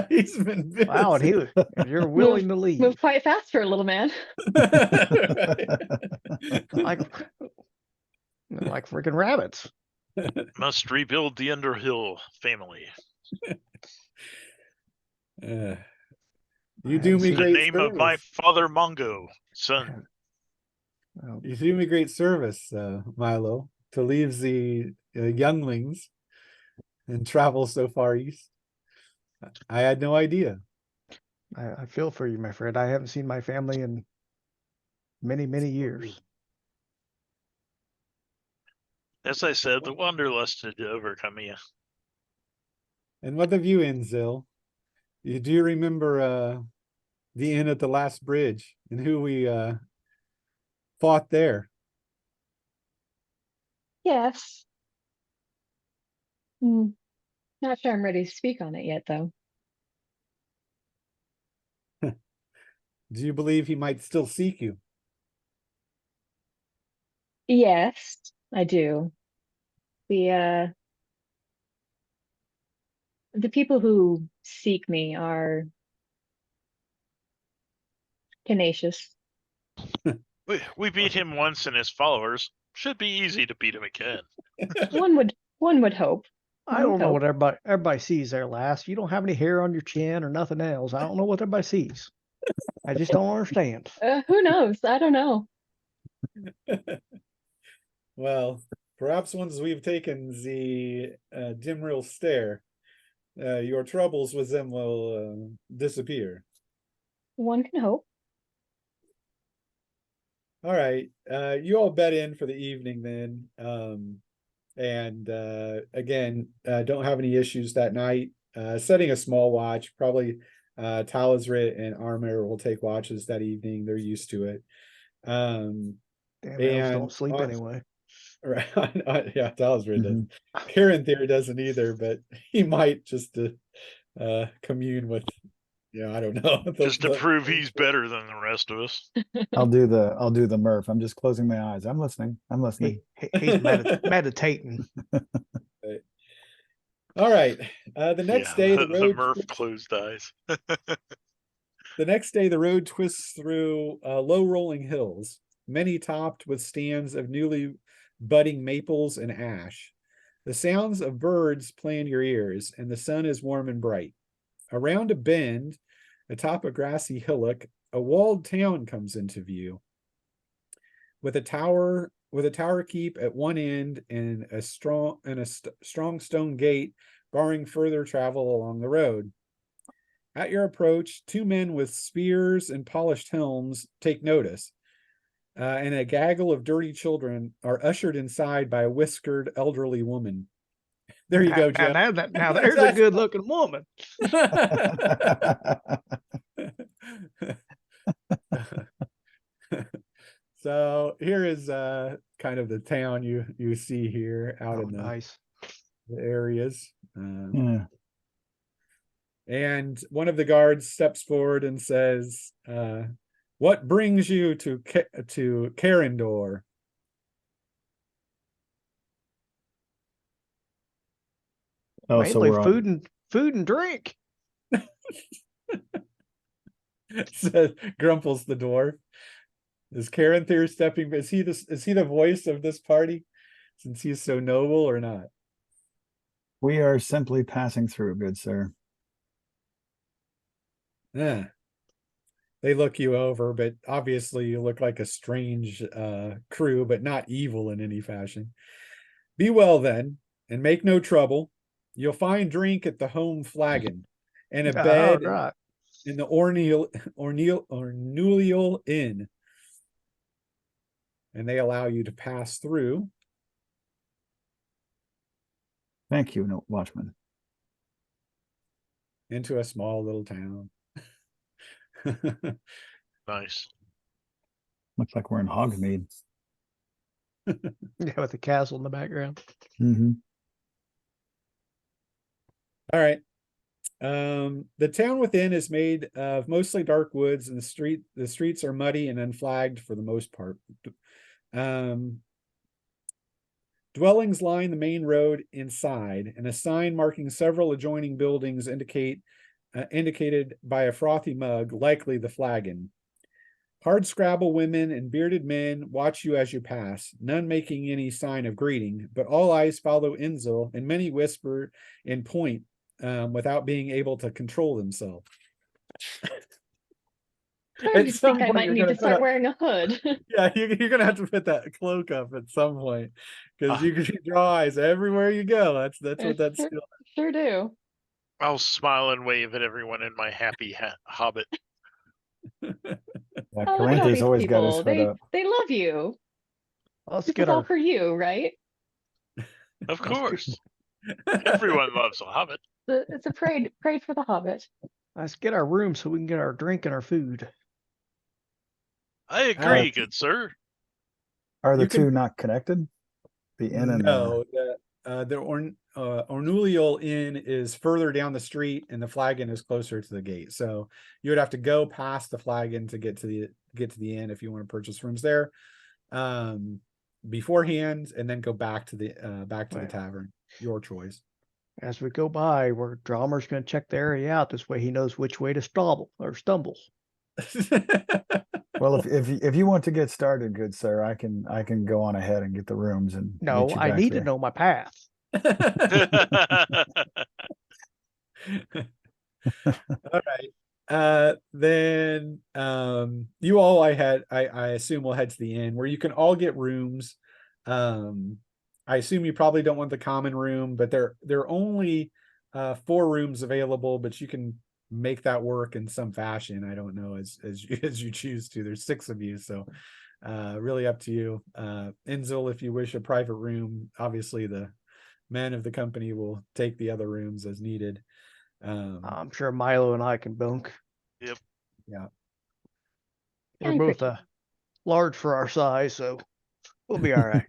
He's been busy. Wow, and you're willing to leave. Move quite fast for a little man. like freaking rabbits. Must rebuild the Underhill family. You do me The great name of my service. father, Mongo, son. You do me great service, Milo, to leave the younglings and travel so far east. I had no idea. I feel for you, my friend. I haven't seen my family in many, many years. As I said, the wanderlust had overcome me. And what of you, Inzil? Do you remember the inn at the last bridge and who we fought there? Yes. Not sure I'm ready to speak on it yet, though. Do you believe he might still seek you? Yes, I do. The people who seek me are tenacious. We beat him once and his followers. Should be easy to beat him again. One would hope. I don't know what everybody sees there, lass. You don't have any hair on your chin or nothing else. I don't know what everybody sees. I just don't understand. Who knows? I don't know. Well, perhaps once we've taken the Dimril stare, your troubles with them will disappear. One can hope. All right, you all bed in for the evening then. And again, don't have any issues that night. Setting a small watch, probably Talazrit and Armor will take watches that evening. They're used to it. Damn elves don't sleep on- anyway. Right. Yeah, Talazrit Mhm. doesn't. Karen Theer doesn't either, but he might just to commune with, I don't know. Just to prove he's better than the rest of us. I'll do the MERP. I'm just closing my eyes. I'm listening. He's meditating. All right. The next day, the road Murph closed eyes. The next day, the road twists through low rolling hills, many topped with stands of newly budding maples and ash. The sounds of birds play in your ears, and the sun is warm and bright. Around a bend, atop a grassy hillock, a walled town comes into view. With a tower keep at one end and a strong stone gate barring further travel along the road. At your approach, two men with spears and polished helms take notice, and a gaggle of dirty children are ushered inside by a whiskered elderly woman. There you go, Jeff. Now there's a good-looking woman. So here is kind of the town you see here out in the areas. Yeah. And one of the guards steps forward and says, "What brings you to Carindor?" Oh, so Mainly we're food and drink. Says Grumples the dwarf. Is Carinthier stepping? Is he the voice of this party, since he's so noble, or not? We are simply passing through, good sir. Yeah. They look you over, but obviously you look like a strange crew, but not evil in any fashion. Be well then, and make no trouble. You'll find drink at the home flagon, and a bed in the Ornulial Inn. And they allow you to pass through. Thank you, Watchman. Into a small little town. Nice. Looks like we're in Hogsmeade. Yeah, with the castle in the background. Mm-hmm. All right. The town within is made of mostly dark woods, and the streets are muddy and unflagged for the most part. Dwellings line the main road inside, and a sign marking several adjoining buildings indicated by a frothy mug, likely the flagon. Hardscrabble women and bearded men watch you as you pass, none making any sign of greeting, but all eyes follow Inzil, and many whisper and point without being able to control themselves. I just think I might need to start wearing a hood. Yeah, you're going to have to put that cloak up at some point, because you can draw eyes everywhere you go. That's what that's doing. Sure do. I'll smile and wave at everyone in my happy hobbit. Yeah, Oh, look at all Carinthi's these always got his people. hood up. They love you. Let's This get is all our for you, right? Of course. Everyone loves a hobbit. It's a parade for the Hobbit. Let's get our room so we can get our drink and our food. I agree, good sir. Are the You can- two not connected? The inn and No, the Ornulial Inn is further down the street, and the Flagon is closer to the gate. So you would have to go past the Flagon to get to the inn if you want to purchase rooms there, beforehand, and then go back to the Right. tavern. Your choice. As we go by, Drummer's going to check the area out. This way he knows which way to stumble. well, if you want to get started, good sir, I can go on ahead and get the rooms and No, meet you I back need to there. know my path. All right. Then you all I assume will head to the inn where you can all get rooms. I assume you probably don't want the common room, but there are only 4 rooms available, but you can make that work in some fashion. I don't know, as you choose to. There's 6 of you, so really up to you. Inzel, if you wish a private room, obviously the men of the company will take the other rooms as needed. I'm sure Milo and I can bunk. Yep. Yeah. We're Kind both tricky. large for our size, so we'll be all right.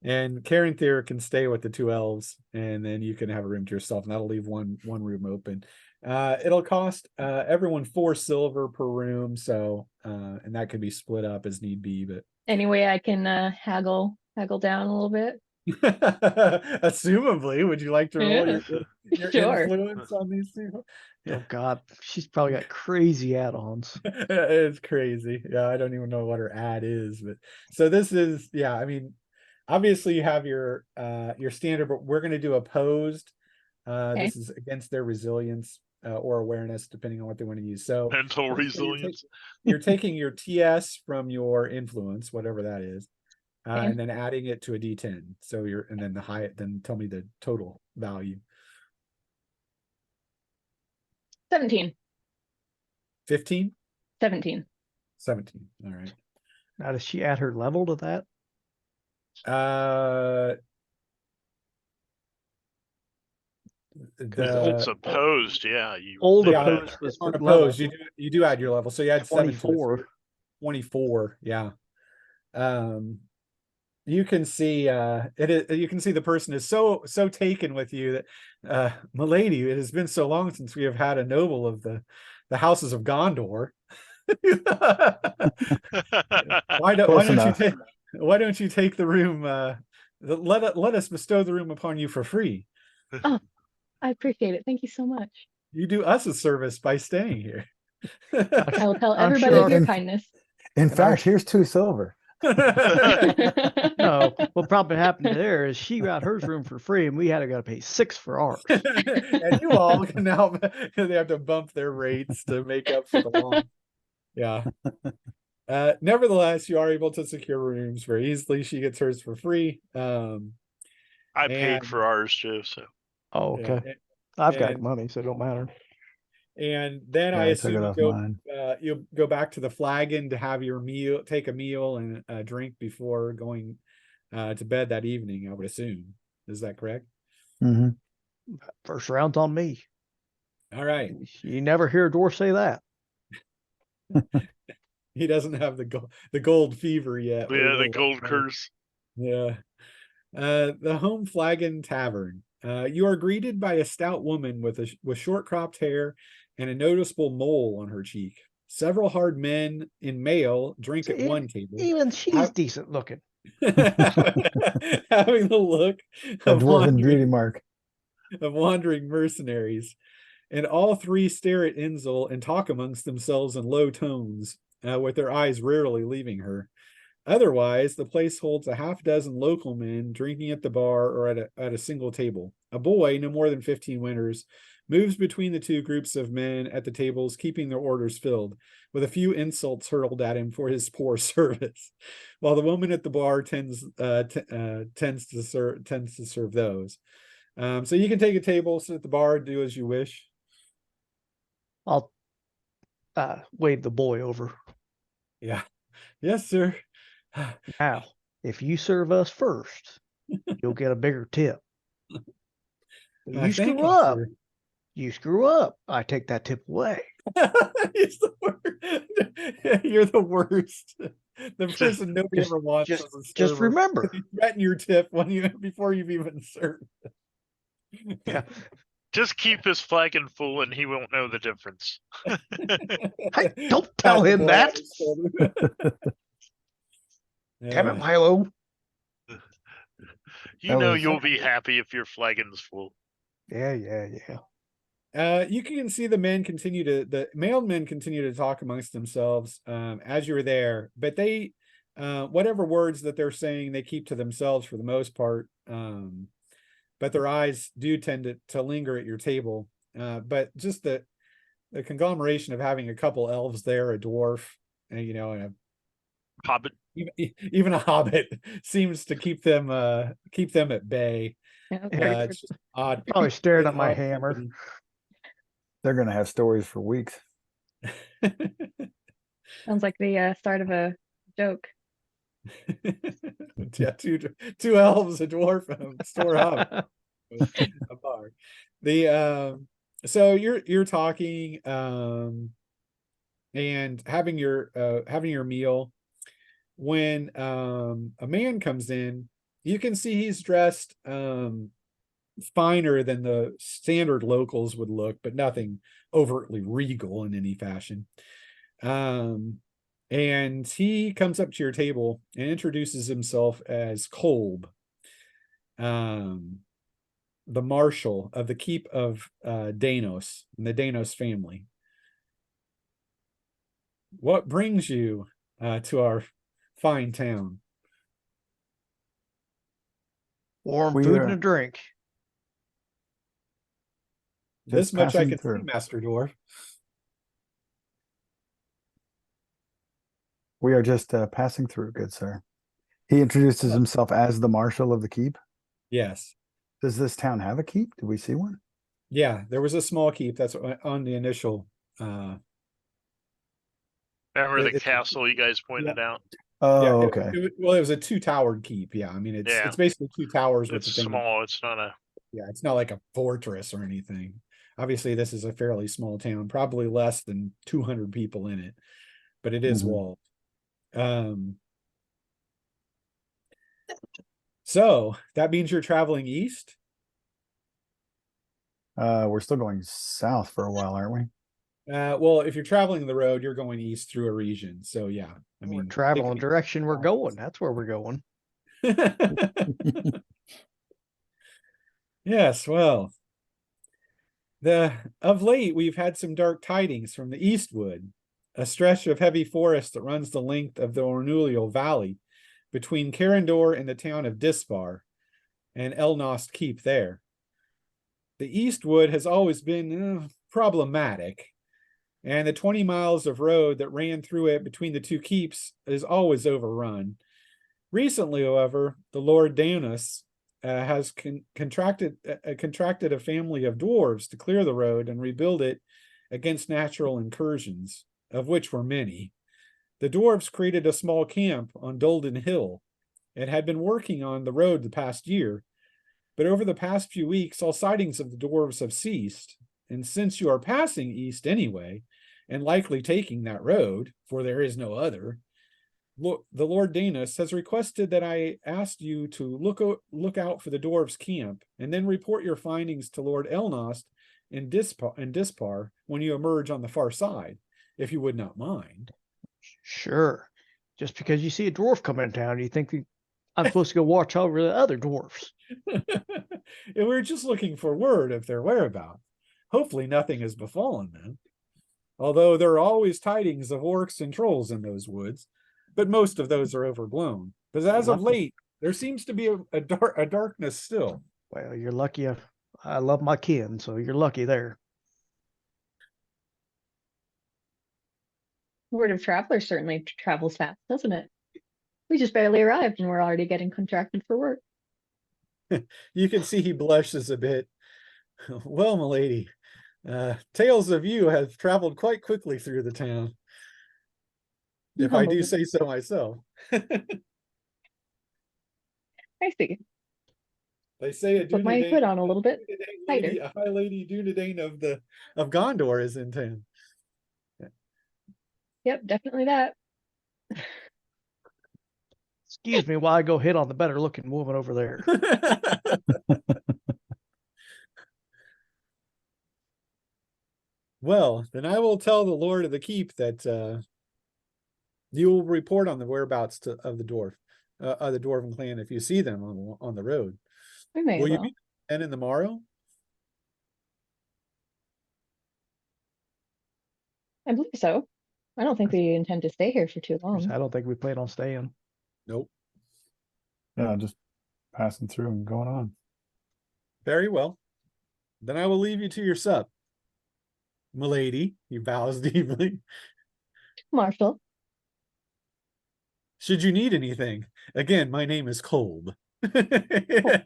And Karen Thayer can stay with the 2 elves, and then you can have a room to yourself, and that'll leave one room open. It'll cost everyone 4 silver per room, so and that can be split up as need be. But Anyway, I can haggle down a little bit. assumably, would you like to roll your Sure. influence on these people? Oh God, she's probably got crazy add-ons. It's crazy. Yeah, I don't even know what her ad is, but so this is, yeah, I mean, obviously you have your standard, but we're going to do opposed. Okay. This is against their resilience or awareness, depending on what they want to use. So Mental so resilience. you're taking your TS from your influence, whatever that is, Okay. and then adding it to a D10. So and then then tell me the total value. 17. 15? 17. 17. All right. Now, does she add her level to that? It's opposed, yeah. Old they opposed add- was on for opposed, level. you do add your level. So you add 7 to it, so 24. you're 24, yeah. You can see you can see the person is so taken with you that milady, it has been so long since we have had a noble of the houses of Gondor. why don't you take the room, let us bestow the room upon you for free. Oh, I appreciate it. Thank you so much. You do us a service by staying here. I will tell I'm everybody sure of your in- kindness. In fact, here's 2 silver. No, what probably happened there is she got hers room for free, and we had to pay 6 for ours. And you all can now they have to bump their rates to make up for the long. Yeah. Nevertheless, you are able to secure rooms very easily. She gets hers for free. I paid for ours too, so Oh, okay. Yeah, I've got and- money, so it don't matter. and then Yeah, I I took assume it you off go mine. you'll go back to the Flagon to have your meal, take a meal and a drink before going to bed that evening, I would assume. Is that correct? Hmm. First round's on me. All right. You never hear a dwarf say that. He doesn't have the gold fever yet. but he yeah, will the one gold day. curse. Yeah. The Home Flagon Tavern. You are greeted by a stout woman with short cropped hair and a noticeable mole on her cheek. Several hard men in mail drink at one table, Even she's decent looking. having the look A of dwarven beauty mark. wandering mercenaries. And all 3 stare at Inzel and talk amongst themselves in low tones, with their eyes rarely leaving her. Otherwise, the place holds a half dozen local men drinking at the bar or at a single table. A boy, no more than 15 winters, moves between the 2 groups of men at the tables, keeping their orders filled, with a few insults hurled at him for his poor service, while the woman at the bar tends to serve those. So you can take a table, sit at the bar, do as you wish. I'll wave the boy over. Yeah. Yes, sir. Now, if you serve us first, you'll get a bigger tip. You Thank screw you, up. sir. You screw up. I take that tip away. He's the worst. You're the worst. The person nobody ever wants as a Just server. remember. You threaten your tip before you've even served. Yeah. Just keep his flagon full and he won't know the difference. Hey, don't Pat tell the him boy on that. his shoulder. Damn it, Yeah. Milo. You That know was- you'll be happy if your flagon's full. Yeah. You can see the mailed men continue to talk amongst themselves as you were there, but they whatever words that they're saying they keep to themselves for the most part. But their eyes do tend to linger at your table. But just the conglomeration of having a couple elves there, a dwarf, and and Hobbit. even a hobbit seems to keep them at bay. Okay. It's just odd. Probably staring It's at my odd hammer. company. They're gonna have stories for weeks. Sounds like the start of a joke. Yeah, two elves, a dwarf, and a store hobbit, a bar. So you're talking and having your meal when a man comes in. You can see he's dressed finer than the standard locals would look, but nothing overtly regal in any fashion. And he comes up to your table and introduces himself as Kolb, the marshal of the keep of Danos and the Danos family. What brings you to our fine town? Warm We food are and a drink. This just much I passing can through. see, Master Dwarf. We are just passing through, good sir. He introduces himself as the marshal of the keep. Yes. Does this town have a keep? Do we see one? Yeah, there was a small keep that's on the initial. Remember the It's- castle you guys pointed out? Oh, yeah, okay. it was a two-towered keep. Yeah, I mean it's basically two towers with It's the thing. small. It's not a. Yeah, it's not like a fortress or anything. Obviously, this is a fairly small town, probably less than 200 people in it, but it is Mhm. walled. So that means you're traveling east. We're still going south for a while, aren't we? Well, if you're traveling the road, you're going east through Eregion. So yeah, I mean, We're traveling the direction we're going. That's where we're going. Yes, well, of late we've had some dark tidings from the Eastwood, a stretch of heavy forest that runs the length of the Ornulial Valley between Kendor and the town of Dispar and Elnost Keep there. The Eastwood has always been problematic, and the 20 miles of road that ran through it between the two keeps is always overrun. Recently, however, the Lord Danos has contracted a family of dwarves to clear the road and rebuild it against natural incursions, of which were many. The dwarves created a small camp on Dolden Hill and had been working on the road the past year, but over the past few weeks, all sightings of the dwarves have ceased. And since you are passing east anyway, and likely taking that road, for there is no other, the Lord Danos has requested that I ask you to look out for the dwarves' camp, and then report your findings to Lord Elnost in Dispar when you emerge on the far side, if you would not mind. Sure. Just because you see a dwarf coming in town, you think I'm supposed to go watch over the other dwarfs. And we're just looking for word of their whereabouts. Hopefully nothing has befallen them. Although there are always tidings of orcs and trolls in those woods, but most of those are overblown. But as of late, there seems to be a darkness still. Well, you're lucky. I love my kin, so you're lucky there. Word of traveler certainly travels fast, doesn't it? We just barely arrived and we're already getting contracted for work. You can see he blushes a bit. Well, milady, tales of you have traveled quite quickly through the town, if I do say so myself. I see. They say a Put my Dunedain, hood on a little bit tighter. a High Lady Dunedain of Gondor is in town. Yep, definitely that. Excuse me while I go hit on the better looking woman over there. Well, then I will tell the Lord of the Keep that you will report on the whereabouts of the dwarf, the dwarven clan if you see them on the road. We may Will as you well. meet them in the morrow? I believe so. I don't think we intend to stay here for too long. I don't think we plan on staying. Nope. Yeah, just passing through and going on. Very well. Then I will leave you to your sup. Milady, he bows deeply. Marshall, Should you need anything, again, my name is Kolb. I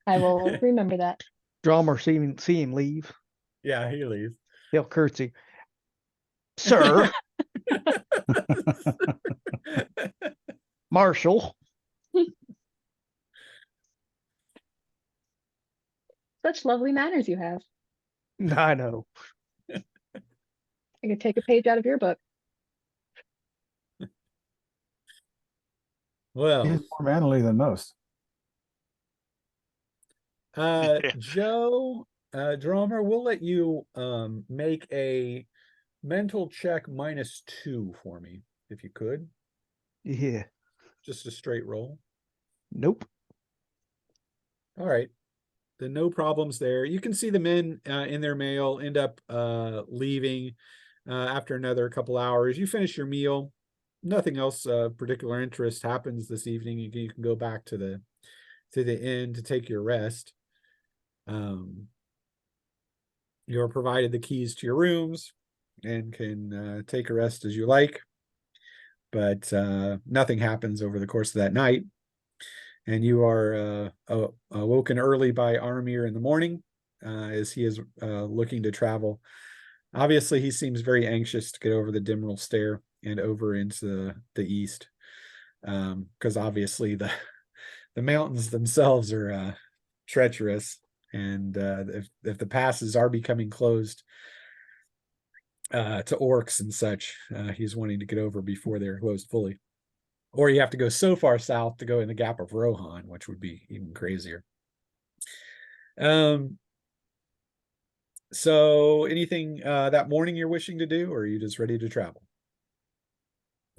will remember that. Drummer see him leave. Yeah, he leaves. He'll curtsy. Sir, Marshall. Such lovely manners you have. I know. I could take a page out of your book. Well, He's more manly than most. Yeah. Joe, Dromer, we'll let you make a mental check -2 for me, if you could. Yeah. Just a straight roll. Nope. All right. Then no problems there. You can see the men in their mail end up leaving after another couple hours. You finish your meal. Nothing else of particular interest happens this evening. You can go back to the inn to take your rest. You're provided the keys to your rooms and can take a rest as you like. But nothing happens over the course of that night. And you are awoken early by Armir in the morning as he is looking to travel. Obviously, he seems very anxious to get over the Dimral Stair and over into the east, because obviously the mountains themselves are treacherous, and if the passes are becoming closed to orcs and such, he's wanting to get over before they're closed fully. Or you have to go so far south to go in the Gap of Rohan, which would be even crazier. So anything that morning you're wishing to do, or are you just ready to travel?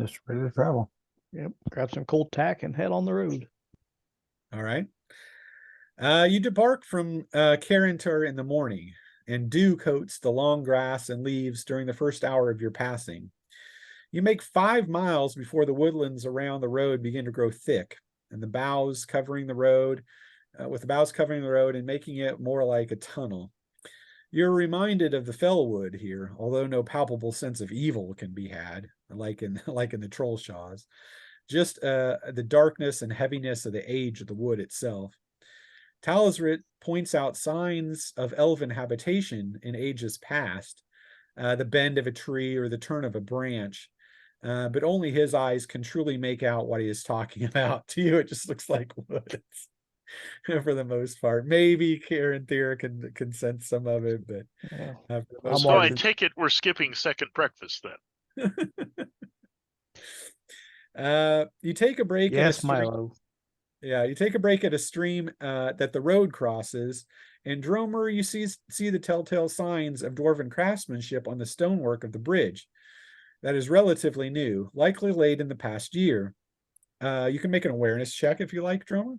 Just ready to travel. Yep. Grab some cold tack and head on the road. All right. You depart from Carentur in the morning, and dew coats the long grass and leaves during the first hour of your passing. You make 5 miles before the woodlands around the road begin to grow thick, and the boughs covering the road, and making it more like a tunnel. You're reminded of the Fellwood here, although no palpable sense of evil can be had, like in the Trollshaws. Just the darkness and heaviness of the age of the wood itself. Talisrit points out signs of elven habitation in ages past, the bend of a tree or the turn of a branch, but only his eyes can truly make out what he is talking about. To you, it just looks like woods for the most part. Maybe Karen Thera can sense some of it, but Yeah. So I take it we're skipping second breakfast then. You take a break. Yes, Milo. Yeah, you take a break at a stream that the road crosses, and Dromer, you see the telltale signs of dwarven craftsmanship on the stonework of the bridge. That is relatively new, likely laid in the past year. You can make an awareness check if you like, Dromer.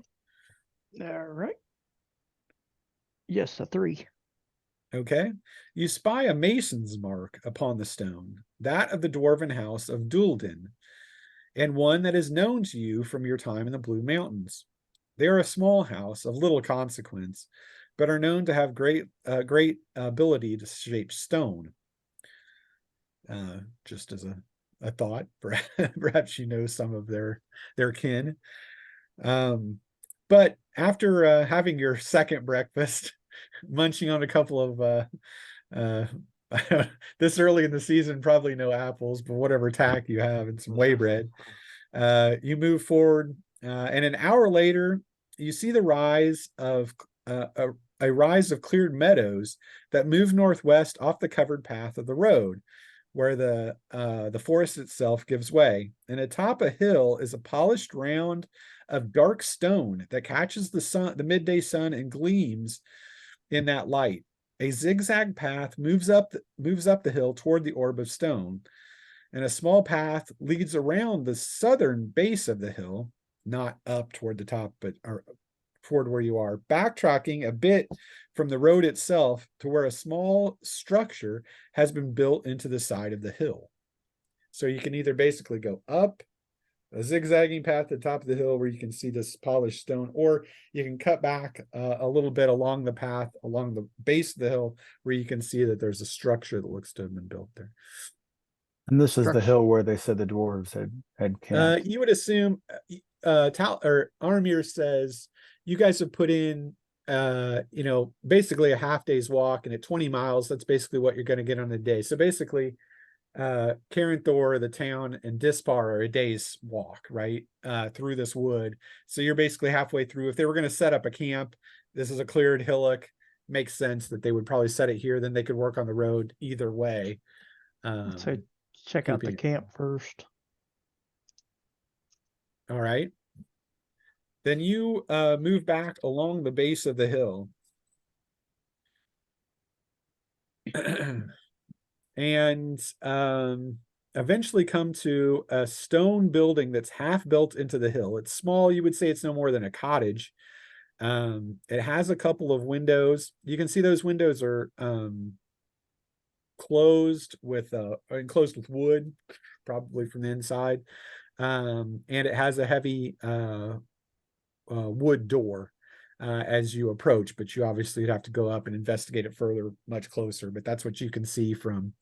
All right. Yes, a 3. Okay. You spy a mason's mark upon the stone, that of the dwarven house of Dúldin, and one that is known to you from your time in the Blue Mountains. They are a small house of little consequence, but are known to have great ability to shape stone. Just as a thought, perhaps you know some of their kin. But after having your second breakfast, munching on a couple of this early in the season, probably no apples, but whatever tack you have and some whey bread, you move forward, and an hour later you see the rise of a rise of cleared meadows that move northwest off the covered path of the road, where the forest itself gives way. And atop a hill is a polished round of dark stone that catches the midday sun and gleams in that light. A zigzag path moves up the hill toward the orb of stone, and a small path leads around the southern base of the hill, not up toward the top, but toward where you are, backtracking a bit from the road itself to where a small structure has been built into the side of the hill. So you can either basically go up a zigzagging path at the top of the hill where you can see this polished stone, or you can cut back a little bit along the path, along the base of the hill, where you can see that there's a structure that looks to have been built there. And this is the Structure. hill where they said the dwarves had camped. You would assume Armir says you guys have put in basically a half day's walk, and at 20 miles, that's basically what you're going to get on a day. So basically, Caranthor, the town, and Dispar are a day's walk, right? Through this wood. So you're basically halfway through. If they were going to set up a camp, this is a cleared hillock. Makes sense that they would probably set it here, then they could work on the road either way. So check out the keeping it- camp first. All right. Then you move back along the base of the hill. And eventually come to a stone building that's half built into the hill. It's small. You would say it's no more than a cottage. It has a couple of windows. You can see those windows are enclosed with wood, probably from the inside. And it has a heavy wood door as you approach, but you obviously have to go up and investigate it further, much closer. But that's what you can see from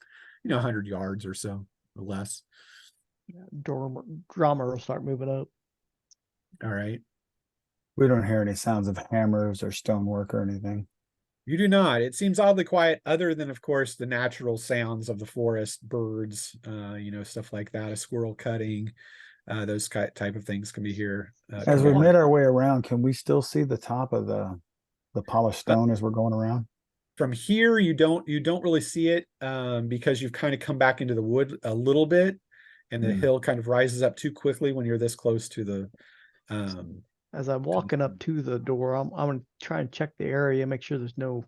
100 yards or so, or less. Drama will start moving up. All right. We don't hear any sounds of hammers or stonework or anything. You do not. It seems oddly quiet, other than, of course, the natural sounds of the forest, birds, stuff like that, a squirrel cutting, those type of things can be here. As we made our way around, can we still see the top of the polished stone as we're going around? From here, you don't really see it because you've kind of come back into the wood a little bit, and the hill kind of rises up too quickly when you're this close to the. As I'm walking up to the door, I'm going to try and check the area, make sure there's no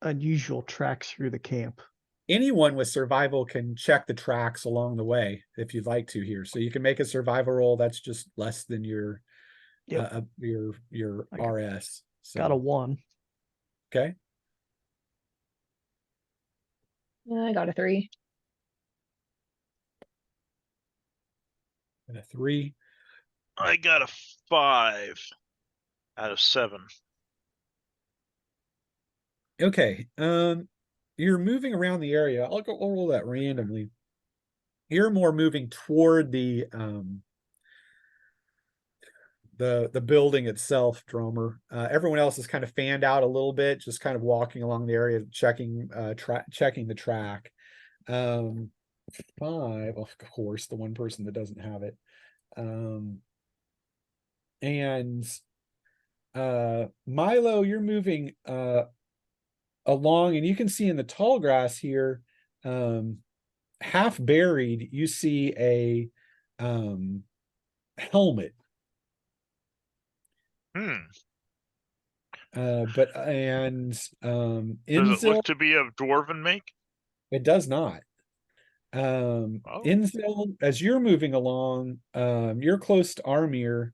unusual tracks through the camp. Anyone with survival can check the tracks along the way if you'd like to here. So you can make a survival roll. That's just less than your RS. So. Got a 1. Okay. I got a 3. And a 3. I got a 5 out of 7. Okay. You're moving around the area. I'll roll that randomly. You're more moving toward the building itself, Dromer. Everyone else is kind of fanned out a little bit, just kind of walking along the area, checking the track. 5, of course, the one person that doesn't have it. And Milo, you're moving along, and you can see in the tall grass here, half buried, you see a helmet. Does it look to be of dwarven make? It does not. Infill, as you're moving along, you're close to Armir,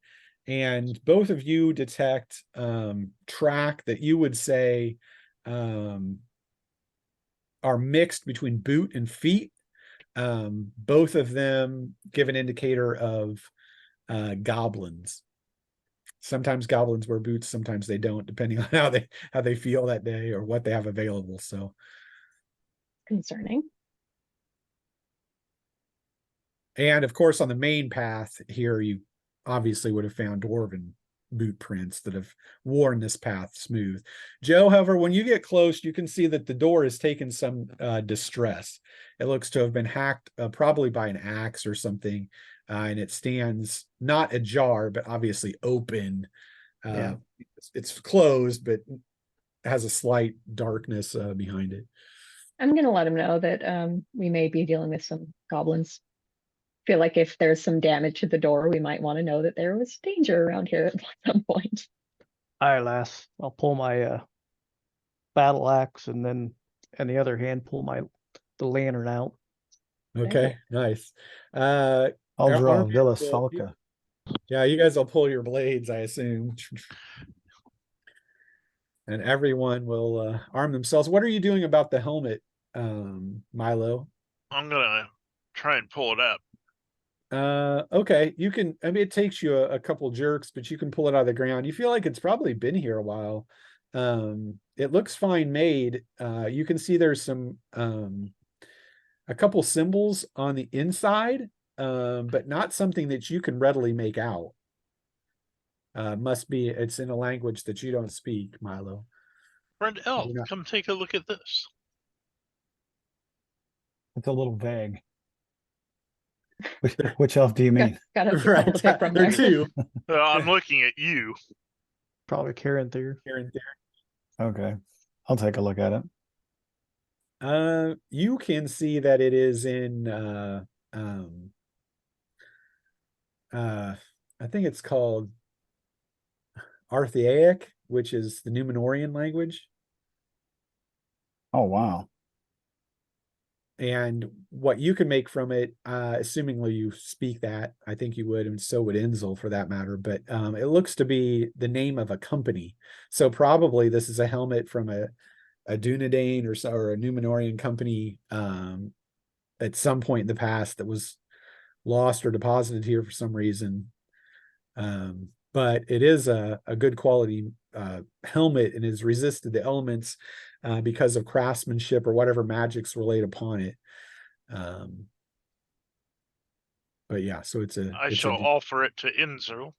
and both of you detect track that you would say are mixed between boot and feet. Both of them give an indicator of goblins. Sometimes goblins wear boots, sometimes they don't, depending on how they feel that day or what they have available. So Concerning. And of course, on the main path here, you obviously would have found dwarven boot prints that have worn this path smooth. Joe, however, when you get close, you can see that the door has taken some distress. It looks to have been hacked probably by an axe or something. and it stands not ajar, but obviously open. Yeah. It's closed, but has a slight darkness behind it. I'm gonna let him know that we may be dealing with some goblins. Feel like if there's some damage to the door, we might want to know that there was danger around here at some point. All right, lass. I'll pull my battle axe and then, in the other hand, pull the lantern out. Okay, nice. Aldra Arm Villa yourself. Salka. Yeah, you guys will pull your blades, I assume. And everyone will arm themselves. What are you doing about the helmet, Milo? I'm gonna try and pull it up. Okay, you can, I mean, it takes you a couple jerks, but you can pull it out of the ground. You feel like it's probably been here a while. It looks fine made. You can see there's some a couple symbols on the inside, but not something that you can readily make out. Must be, it's in a language that you don't speak, Milo. Friend Elf, You're not- come take a look at this. It's a little vague. Which elf do you mean? Got a Right, couple to pick from there are there. two. I'm looking at you. Probably Karen there. Here and there. Okay, I'll take a look at it. You can see that it is in I think it's called Arthaic, which is the Numenorian language. Oh wow. And what you can make from it, assumingly you speak that, I think you would, and so would Enzel for that matter, but it looks to be the name of a company. So probably this is a helmet from a Dunedain or a Numenorian company at some point in the past that was lost or deposited here for some reason. But it is a good quality helmet and has resisted the elements because of craftsmanship or whatever magics relate upon it. But yeah, so it's a. I shall offer it to Enzo.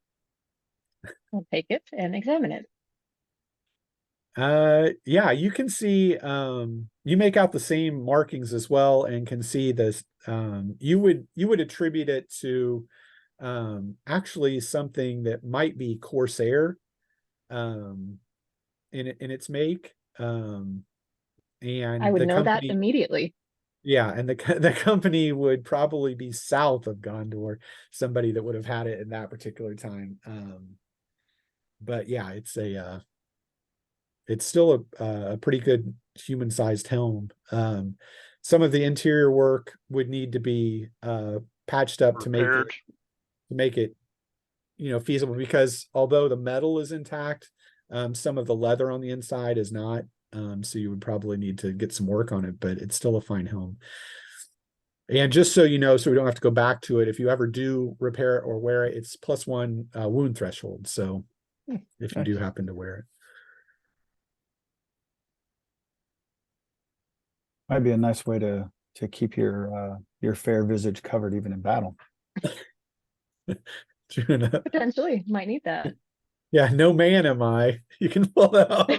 I'll take it and examine it. Yeah, you can see you make out the same markings as well and can see this. You would attribute it to actually something that might be Corsair in its make. And I would the know that company, immediately. yeah, and the company would probably be south of Gondor, somebody that would have had it in that particular time. But yeah, it's still a pretty good human-sized helm. Some of the interior work would need to be patched up Repaired. to make it, feasible, because although the metal is intact, some of the leather on the inside is not. So you would probably need to get some work on it, but it's still a fine helm. And just so you know, so we don't have to go back to it, if you ever do repair it or wear it, it's +1 wound threshold. So if you do happen to wear it. Might be a nice way to keep your fair visage covered even in battle. True enough. Potentially, might need that. Yeah, no man am I. You can pull that off. Pull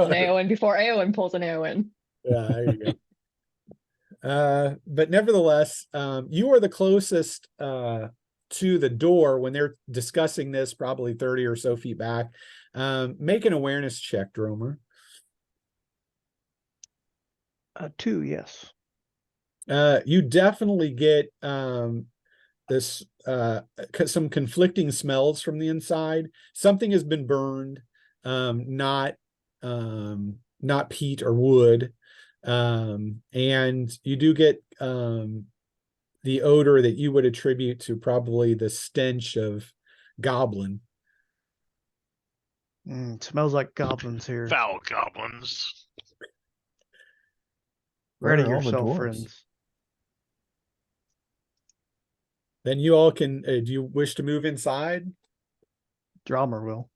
an Eowyn before Eowyn pulls an Eowyn. Yeah, there you go. But nevertheless, you are the closest to the door when they're discussing this, probably 30 or so feet back. Make an awareness check, Dromer. 2, yes. You definitely get this some conflicting smells from the inside. Something has been burned, not peat or wood, and you do get the odor that you would attribute to probably the stench of goblin. Smells like goblins here. Foul goblins. Ready Where are all the yourself, dwarves? friends. Then you all can, do you wish to move inside? Drummer will.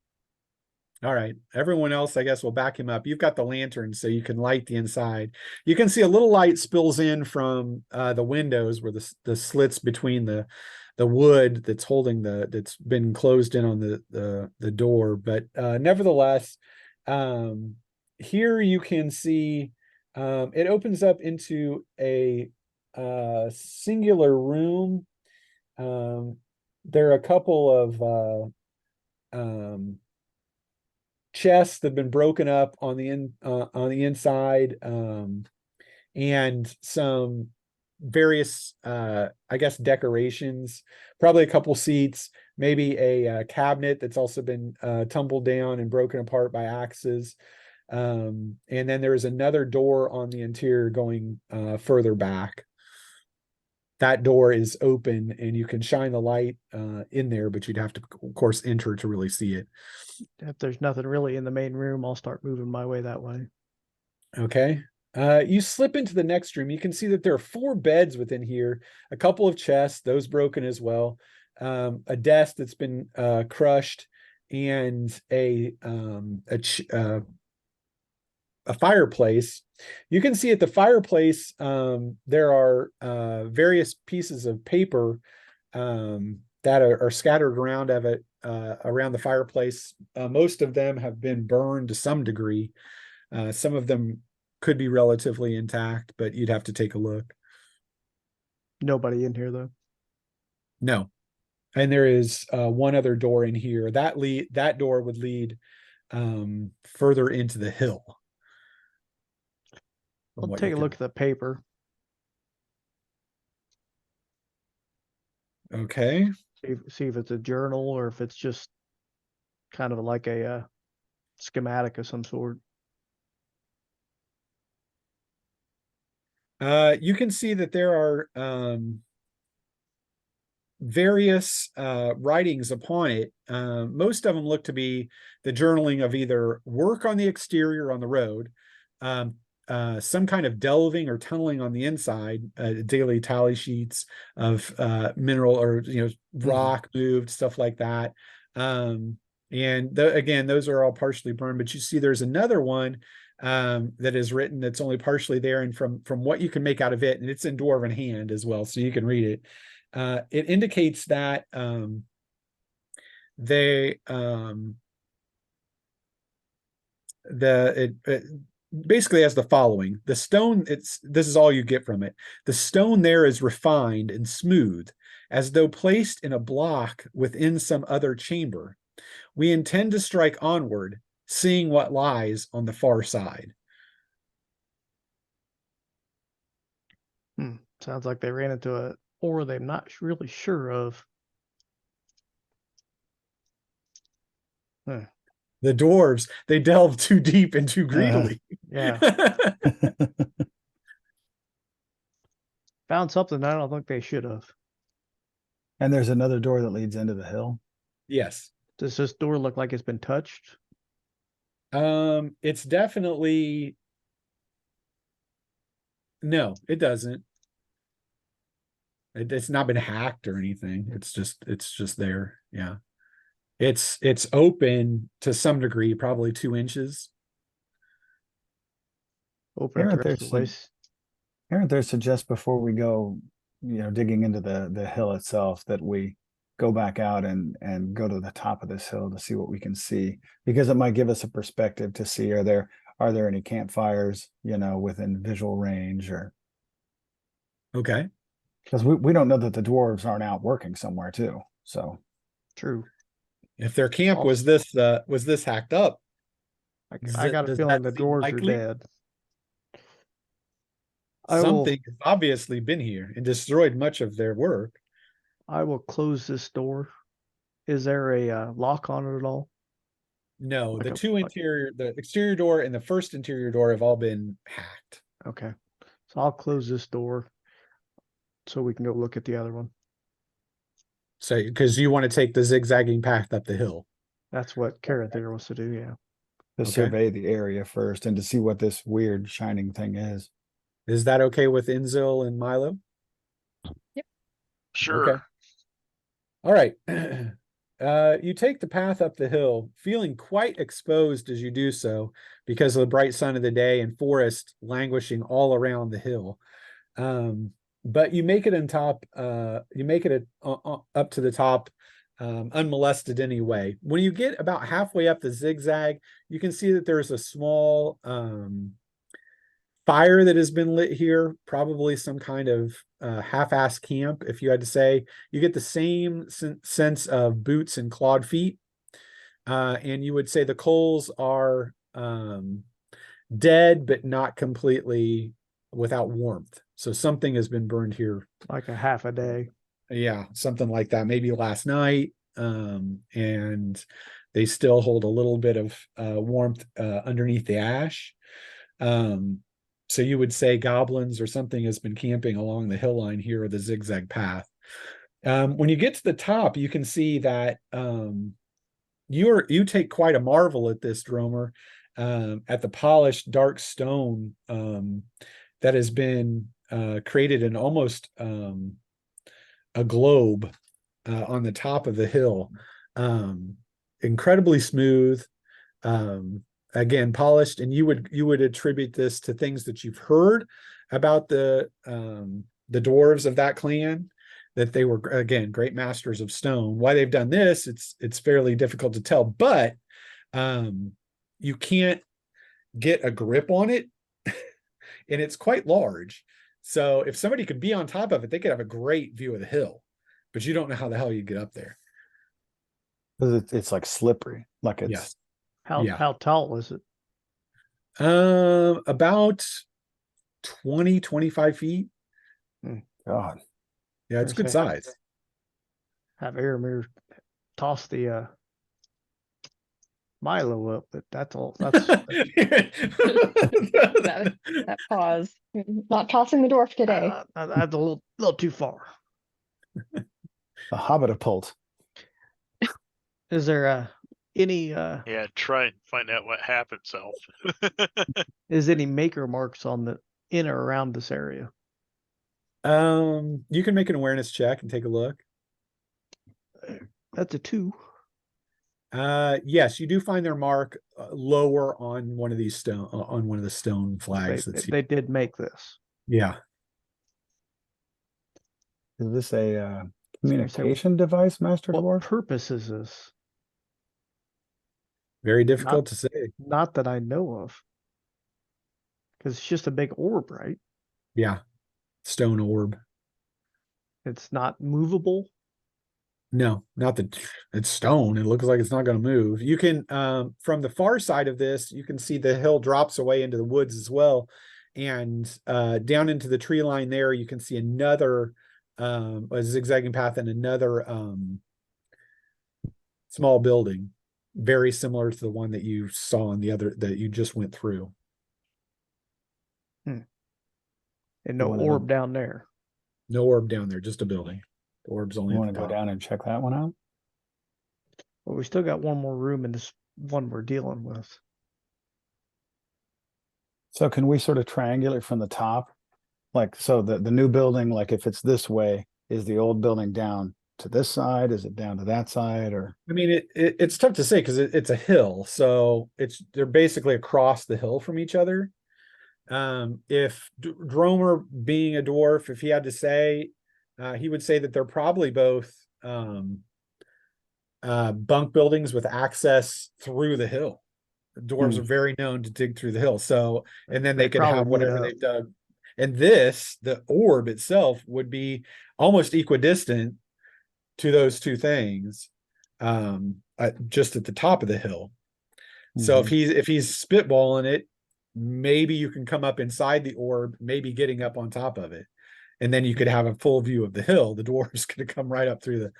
All right. Everyone else, I guess, will back him up. You've got the lantern, so you can light the inside. You can see a little light spills in from the windows where the slits between the wood that's holding that's been closed in on the door. But nevertheless, here you can see it opens up into a singular room. There are a couple of chests that have been broken up on the inside, and some various I guess decorations, probably a couple seats, maybe a cabinet that's also been tumbled down and broken apart by axes. And then there is another door on the interior going further back. That door is open and you can shine the light in there, but you'd have to, of course, enter to really see it. If there's nothing really in the main room, I'll start moving my way that way. Okay. You slip into the next room. You can see that there are 4 beds within here, a couple of chests, those broken as well, a desk that's been crushed, and a fireplace. You can see at the fireplace there are various pieces of paper that are scattered around of it around the fireplace. Most of them have been burned to some degree. Some of them could be relatively intact, but you'd have to take a look. Nobody in here though. No. And there is one other door in here. That door would lead further into the hill. I'll take a look at the paper. Okay. See if it's a journal or if it's just kind of like a schematic of some sort. You can see that there are various writings upon it. Most of them look to be the journaling of either work on the exterior on the road, some kind of delving or tunneling on the inside, daily tally sheets of mineral or rock moved, stuff like that. And again, those are all partially burned, but you see there's another one that is written that's only partially there, and from what you can make out of it, and it's in dwarven hand as well, so you can read it. It indicates that it basically has the following: the stone, this is all you get from it. The stone there is refined and smooth, as though placed in a block within some other chamber. We intend to strike onward, seeing what lies on the far side. Sounds like they ran into a ore they're not really sure of. The dwarves, they delve too deep and too greedily. Yeah. Found something I don't think they should have. And there's another door that leads into the hill. Yes. Does this door look like it's been touched? It's definitely, no, it doesn't. It's not been hacked or anything. It's just there. Yeah. It's open to some degree, probably 2 inches. Open up the rest of the place. Aren't there suggest before we go, digging into the hill itself, that we go back out and go to the top of this hill to see what we can see, because it might give us a perspective to see, are there any campfires, within visual range, or Okay. because we don't know that the dwarves aren't out working somewhere too. So True. If their camp was this hacked up, I got a feeling the dwarves are dead. Something has obviously been here and destroyed much of their work. I will close this door. Is there a lock on it at all? No, the exterior door and the first interior door have all been hacked. Okay. So I'll close this door so we can go look at the other one. So, because you want to take the zigzagging path up the hill. That's what Carrot there wants to do, yeah. To survey the area first and to see what this weird shining thing is. Is that okay with Inzil and Milo? Yep. Sure. Okay. All right. You take the path up the hill, feeling quite exposed as you do so because of the bright sun of the day and forest languishing all around the hill. But you make it up to the top unmolested anyway. When you get about halfway up the zigzag, you can see that there's a small fire that has been lit here, probably some kind of half-ass camp, if you had to say. You get the same sense of boots and clawed feet. And you would say the coals are dead, but not completely without warmth. So something has been burned here. Like a half a day. Yeah, something like that. Maybe last night. And they still hold a little bit of warmth underneath the ash. So you would say goblins or something has been camping along the hill line here, or the zigzag path. When you get to the top, you can see that you take quite a marvel at this, Dromer, at the polished dark stone that has been created in almost a globe on the top of the hill. Incredibly smooth, again polished, and you would attribute this to things that you've heard about the dwarves of that clan, that they were, again, great masters of stone. Why they've done this, it's fairly difficult to tell, but you can't get a grip on it, and it's quite large. So if somebody could be on top of it, they could have a great view of the hill, but you don't know how the hell you get up there. It's like slippery, like it's. Yeah. How tall is it? About 20-25 feet. God. Yeah, it's good size. Have Aramir toss the Milo up, but that's all. That's That pause. Not tossing the dwarf today. that's a little too far. A hobbitapult. Is there any Yeah, try and find out what happens, Elf. is any maker marks on the in or around this area? You can make an awareness check and take a look. That's a 2. Yes, you do find their mark lower on one of these stone on one of the stone flags. They did make this. Yeah. Is this a communication device, Master What Dwarf? purpose is this? Very difficult to say. Not that I know of. Because it's just a big orb, right? Yeah. Stone orb. It's not movable. No, not that it's stone. It looks like it's not going to move. You can, from the far side of this, you can see the hill drops away into the woods as well. And down into the tree line there, you can see another a zigzagging path and another small building, very similar to the one that you saw on the other, that you just went through. And no orb down there. No orb down there, just a building. The orb's only. You want to go down and check that one out? Well, we still got one more room in this one we're dealing with. So can we sort of triangulate from the top? Like, so the new building, like if it's this way, is the old building down to this side? Is it down to that side? Or I mean, it's tough to say because it's a hill, so they're basically across the hill from each other. If Dromer, being a dwarf, if he had to say, he would say that they're probably both bunk buildings with access through the hill. Dwarves are very known to dig through the hill, so and then they could have whatever they've dug. And the orb itself would be almost equidistant to those two things, just at the top of the hill. So if he's spitballing it, maybe you can come up inside the orb, maybe getting up on top of it, and then you could have a full view of the hill. The dwarf's going to come right up through the.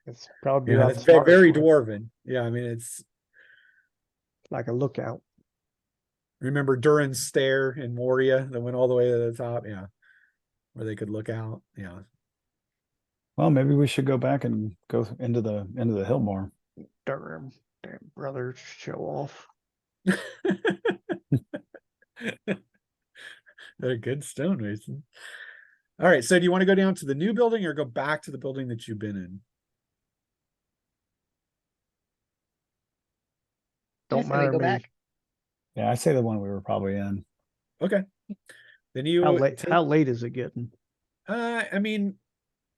It's probably It's very dwarven. Yeah, I mean it's like a lookout. Remember Durin's stair in Moria that went all the way to the top? Yeah, where they could look out. Yeah. well, maybe we should go back and go into the hill more. Damn brothers, show off. They're a good stonemason. All right, so do you want to go down to the new building or go back to the building that you've been in? Don't matter go me. back. Yeah, I say the one we were probably in. Okay. Then you How late is it getting? I mean,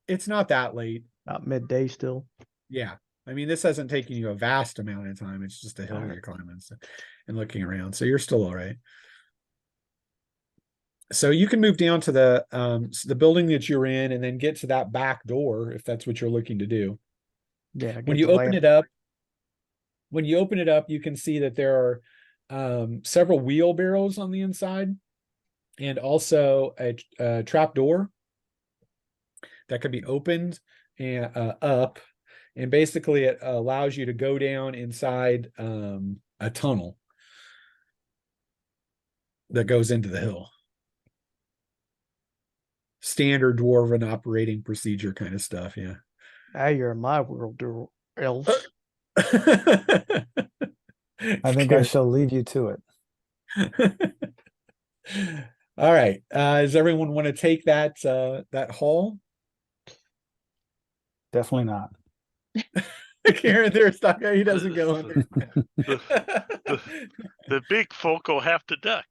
it's not that late. About midday still. Yeah. I mean, this hasn't taken you a vast amount of time. It's just a hill All you're right. climbing and looking around. So you're still all right. So you can move down to the building that you're in and then get to that back door if that's what you're looking to do. Yeah, When get you the open lamp. it up, you can see that there are several wheelbarrows on the inside and also a trap door that can be opened and up. And basically it allows you to go down inside a tunnel that goes into the hill. Standard dwarven operating procedure kind of stuff, yeah. Now you're in my world, elves. I think I shall leave you to it. All right. Does everyone want to take that hall? Definitely not. Karen, there's stuck. He doesn't go in there. The big folk will have to duck.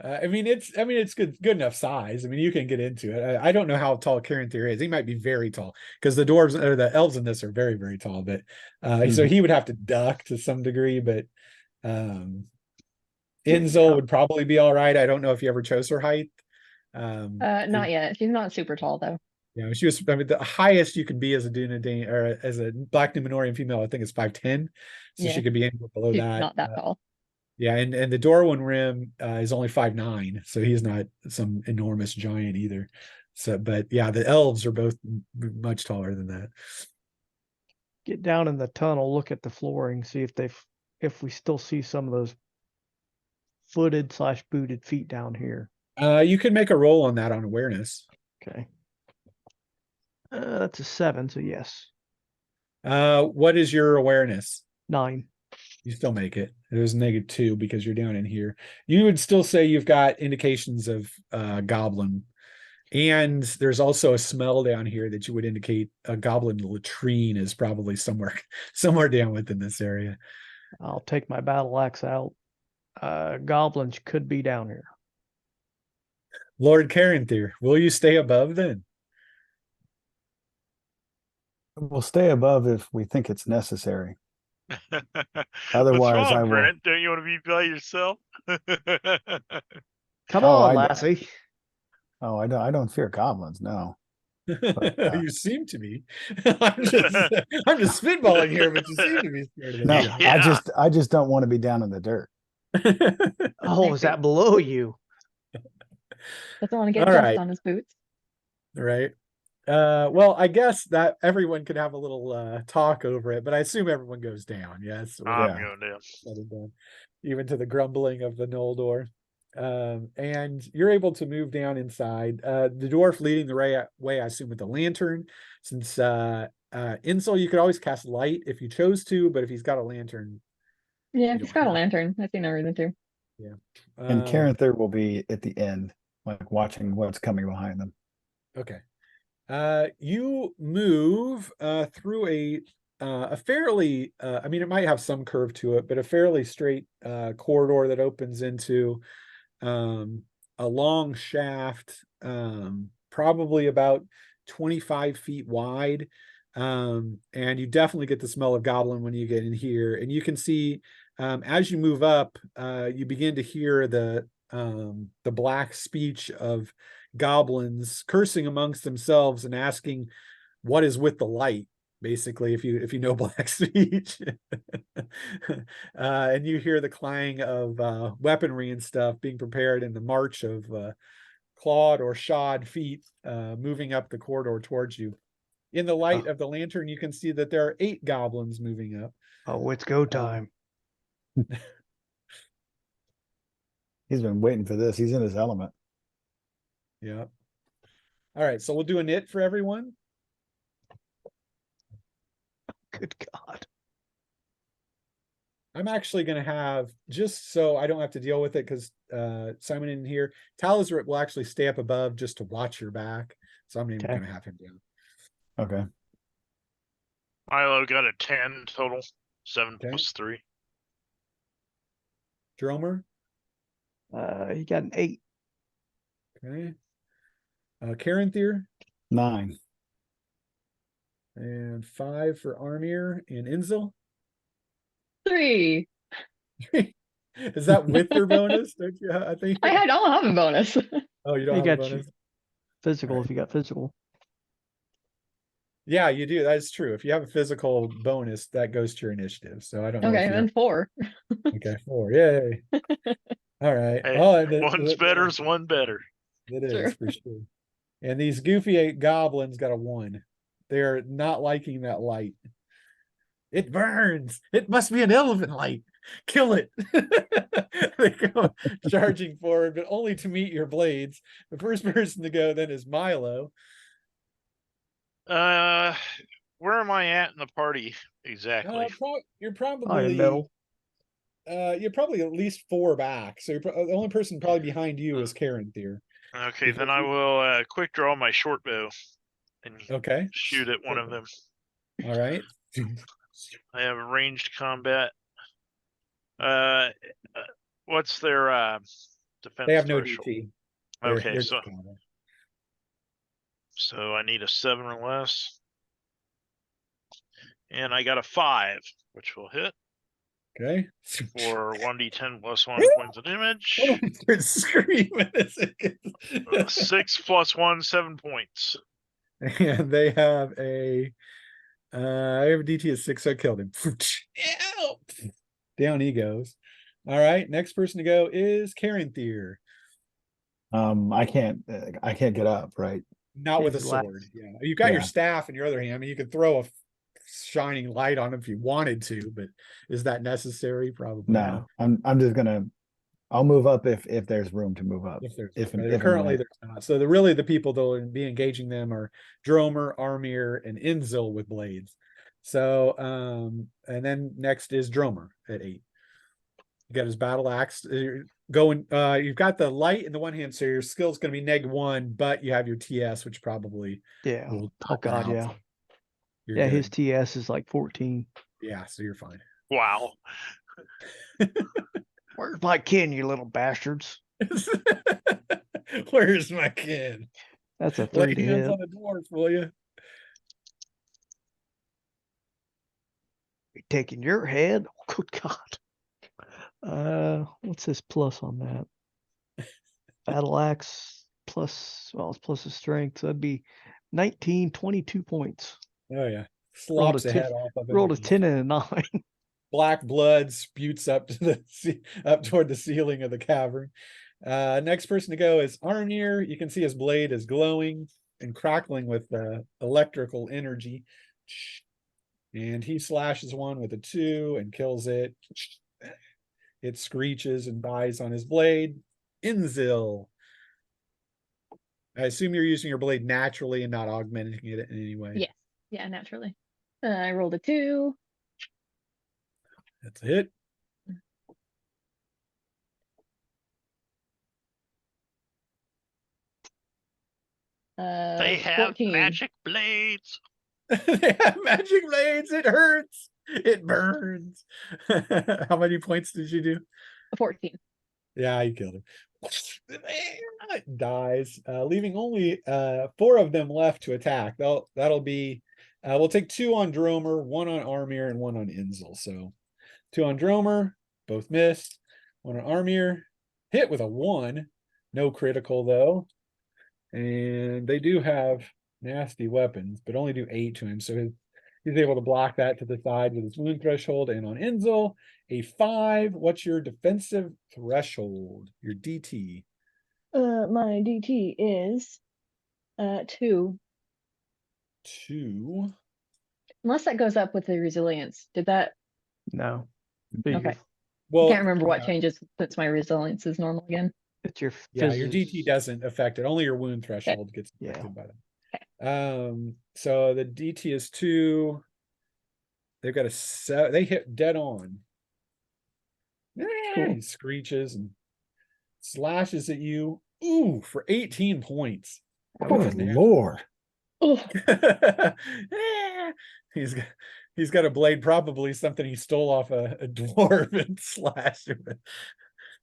I mean, it's good enough size. I mean, you can get into it. I don't know how tall Karen Thier is. He might be very tall because the dwarves or the elves in this are very, very tall. But so he would have to duck to some degree. But Inzel would probably be all right. I don't know if you ever chose her height. Not yet. She's not super tall though. Yeah, she was. I mean, the highest you can be as a Dunedain or as a Black Numenorian female, I think, is 5'10". So Yeah. she could be anywhere below She's that. not that tall. Yeah, and the Dorwin Rim is only 5'9", so he's not some enormous giant either. So, but yeah, the elves are both much taller than that. Get down in the tunnel, look at the flooring, see if we still see some of those footed/booted feet down here. You can make a roll on that on awareness. Okay. That's a 7, so yes. What is your awareness? 9. You still make it. It was -2 because you're down in here. You would still say you've got indications of goblin. And there's also a smell down here that you would indicate a goblin latrine is probably somewhere down within this area. I'll take my battle axe out. Goblins could be down here. Lord Carinthier, will you stay above then? We'll stay above if we think it's necessary. What's Otherwise, I wrong, will. Grant? Don't you want to be by yourself? Come Oh, on, I- lassie. Oh, I don't fear goblins. No. But, You seem to be. I'm just spitballing here, but you seem to be scared of them. no, Yeah. I just don't want to be down in the dirt. Oh, is that below you? Doesn't want to get All dust right. on his boots. Right. Well, I guess that everyone could have a little talk over it, but I assume everyone goes down. Yes. I'm Yeah. going down. Said and done, even to the grumbling of the Noldor. And you're able to move down inside. The dwarf leading the way, I assume, with the lantern. Since Insel, you could always cast light if you chose to, but if he's got a lantern, Yeah, You he's don't got a have- lantern. I see no reason to. yeah. And Carinthier will be at the end, like watching what's coming behind them. Okay. You move through a fairly I mean, it might have some curve to it, but a fairly straight corridor that opens into a long shaft, probably about 25 feet wide. And you definitely get the smell of goblin when you get in here. And you can see as you move up, you begin to hear the black speech of goblins cursing amongst themselves and asking what is with the light, basically, if you know black speech. And you hear the clang of weaponry and stuff being prepared in the march of clawed or shod feet moving up the corridor towards you. In the light of the lantern, you can see that there are 8 goblins moving up. Oh, it's go time. He's been waiting for this. He's in his element. Yeah. All right, so we'll do a knit for everyone. Good God. I'm actually going to have, just so I don't have to deal with it, because Simon in here, Talisrit will actually stay up above just to watch your back. So I'm even Okay. going to have him down. Okay. Milo got a 10 total. 7 Okay. plus 3. Dromer, He got an 8. okay. Carinthier, 9. and 5 for Armir and Inzel. 3. Is that with your bonus? Don't you? I think. I don't have a bonus. Oh, you don't You have a got bonus. physical Alright. if you got physical. Yeah, you do. That's true. If you have a physical bonus, that goes to your initiative. So I don't know if Okay, you then have. 4. Okay, 4. Yay. All right. Hey, Oh, one's better's one better. It is Sure. for sure. And these goofy goblins got a 1. They're not liking that light. It burns. It must be an elven light. Kill it. They go charging forward, but only to meet your blades. The first person to go then is Milo. Where am I at in the party exactly? You're Oh, in probably middle. you're probably at least 4 back. So the only person probably behind you is Karen Thier. Okay, Because then I will quick draw my short bow and Okay. shoot at one of them. All right. I have ranged combat. What's their defense They have no threshold? DT. Okay, They're so just combat. so I need a 7 or less, and I got a 5, which will hit Okay. for 1d10 plus 1 points of damage. Start screaming as it gets... 6 plus 1, 7 points. And they have a I have a DT of 6, so I killed him. Help! Down he goes. All right, next person to go is Karen Thier. I can't get up, right? Not with a Relax. sword. Yeah, you've got your Yeah. staff in your other hand. I mean, you could throw a shining light on him if you wanted to, but is that necessary? Probably not. No, I'm just gonna, I'll move up if there's room to move up. If there's If currently there's not. So really the people that will be engaging them are Dromer, Armir, and Inzil with blades. So and then next is Dromer at 8. You got his battle axe. You're going you've got the light in the one hand, so your skill's gonna be -1, but you have your TS, which probably Yeah. will Oh help god, out. yeah. You're Yeah, good. his TS is like 14. Yeah, so you're fine. Wow. Where's my kin, you little bastards? Where's my kid? That's a Lay 3 to hands hit. on the dwarf, will you? You taking your head? Oh, good god. What's his plus on that? Battle axe plus, well, it's plus his strength. So that'd be 19, 22 points. Oh yeah. Rolled a Slops the head off of him. Rolled a 10 and a 9. Black blood sputes up to the up toward the ceiling of the cavern. Next person to go is Arnir. You can see his blade is glowing and crackling with electrical energy. And he slashes one with a 2 and kills it. It screeches and dies on his blade. Inzil. I assume you're using your blade naturally and not augmenting it in any way. Yes. Yeah, naturally. I rolled a 2. That's a hit. They have 14. magic blades. They have magic blades. It hurts. It burns. How many points did you do? 14. Yeah, you killed him. It dies, leaving only 4 of them left to attack. That'll be we'll take 2 on Dromer, 1 on Armir, and 1 on Inzil. So 2 on Dromer, both missed. 1 on Armir, hit with a 1. No critical though. And they do have nasty weapons, but only do 8 to him. So he's able to block that to the side with his wound threshold. And on Inzil, a 5. What's your defensive threshold? Your DT? My DT is 2. 2. Unless that goes up with the resilience. Did that? No. Okay. Well, I can't remember what yeah, changes since my resilience is normal again. It's your yeah, your physis- DT doesn't affect it. Only your wound threshold gets Yeah. affected by that. So the DT is 2. They've got a 7. They hit dead on. Cool. He screeches and slashes at you. Ooh, for 18 points. Good lord. Oh, He's got a blade, probably something he stole off a dwarf and slashed him.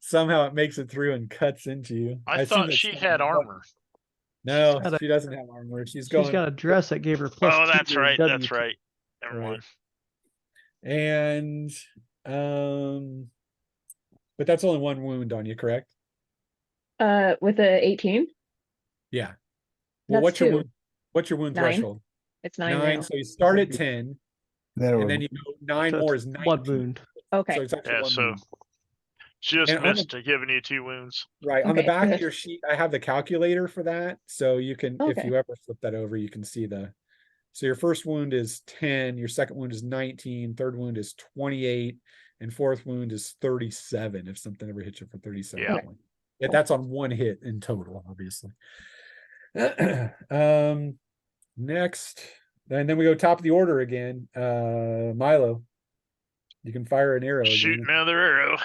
Somehow it makes it through and cuts into you. I assume thought that's she something had that- armor. No, got a- she doesn't have armor. She's She's going. got a dress that gave her plus Oh, 2 that's to right. W That's right. Never Right. mind. And but that's only one wound on you, correct? With a 18, Yeah. Well, that's what's your 2. wound? What's your wound 9. threshold? It's 9 9. now. So you start at Maybe. 10, Then it and would- then you go 9 So more it's is 19. one wound. Okay. So it's actually Yeah, one so wound. just And on the- missed giving you 2 wounds. Right. On the Okay, back of good. your sheet, I have the calculator for that. So you can, if Okay. you ever flip that over, you can see so your first wound is 10, your second wound is 19, third wound is 28, and fourth wound is 37 if something ever hits you for 37 Yeah. points. Yeah, that's on one hit in total, obviously. Next, and then we go top of the order again. Milo, you can fire an arrow Shoot again. another arrow.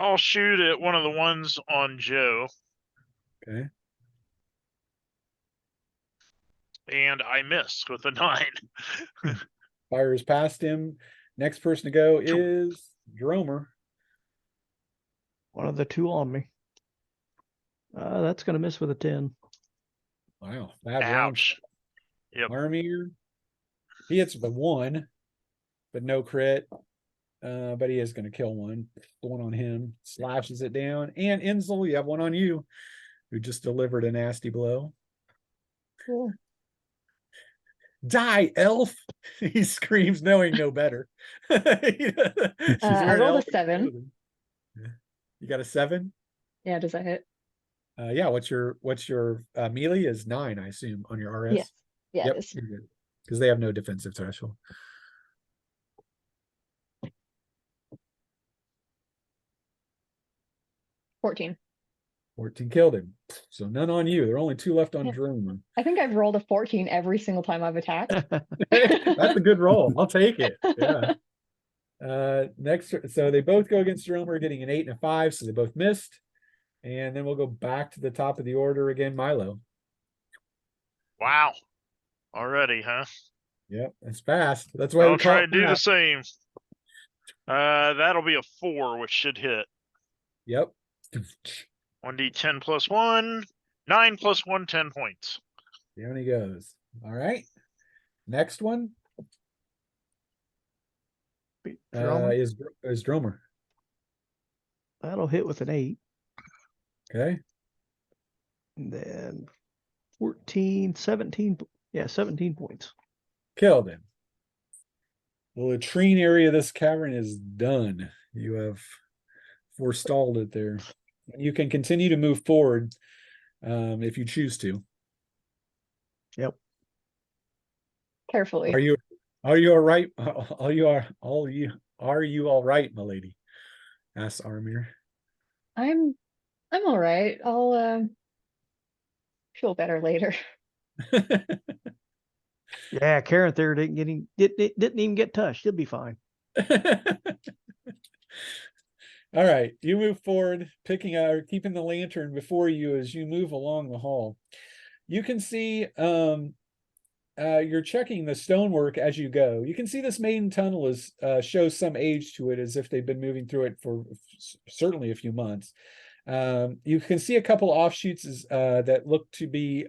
I'll shoot at one of the ones on Joe, Okay. and I missed with a 9. Fires past him. Next person to go is Dromer. One of the 2 on me. That's gonna miss with a 10. Wow, bad round. Ouch. Yep. Armir, he hits with a 1, but no crit. But he is going to kill one. The one on him slashes it down. And Insel, you have one on you, who just delivered a nasty blow. Cool. Die, elf! He screams, knowing no better. I rolled a 7. You got a 7? Yeah, does that hit? Yeah. What's your melee is 9, I assume, on your RS. Yes. Yeah, Yep, it is. because they have no defensive threshold. $14. 14 killed him. So none on you. There are only 2 left on Yeah. Dromer. I think I've rolled a 14 every single time I've attacked. That's a good roll. I'll take it. Yeah. Next, so they both go against Dromer, getting an 8 and a 5, so they both missed. And then we'll go back to the top of the order again, Milo. Wow. Already, huh? Yep, that's fast. That's why I'll we call try it and do the fast. same. That'll be a 4, which should hit. Yep. 1d10 plus 1, 9 plus 1, 10 points. Down he goes. All right. Next one Drummer. is Dromer. That'll hit with an 8. Okay. And then 14, 17. Yeah, 17 points. Killed him. The latrine area of this cavern is done. You have forestalled it there. You can continue to move forward if you choose to. Yep. Carefully. Are you all right? Are you all right, my lady? Asks Armir. I'm all right. I'll feel better later. Yeah, Karen there didn't even get touched. He'll be fine. All right, you move forward, keeping the lantern before you as you move along the hall. You can see you're checking the stonework as you go. You can see this main tunnel shows some age to it, as if they've been moving through it for certainly a few months. You can see a couple offshoots that look to be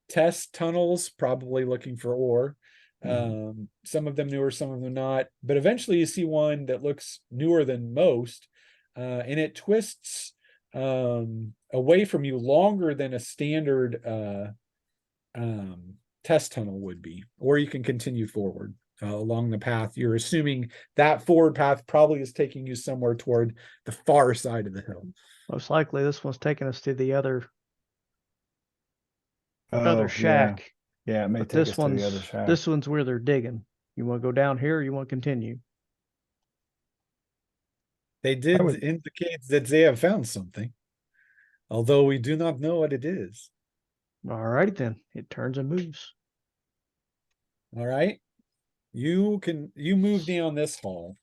test tunnels, probably looking for ore. Some of them newer, some of them not. But eventually you see one that looks newer than most, and it twists away from you longer than a standard test tunnel would be. Or you can continue forward along the path. You're assuming that forward path probably is taking you somewhere toward the far side of the hill. Most likely this one's taking us to the other Oh, shack. Yeah, it may But take us to the other shack. this one's where they're digging. You want to go down here or you want to continue? They did would- indicate that they have found something, although we do not know what it is. All right, then. It turns and moves. All right. You move down this hall.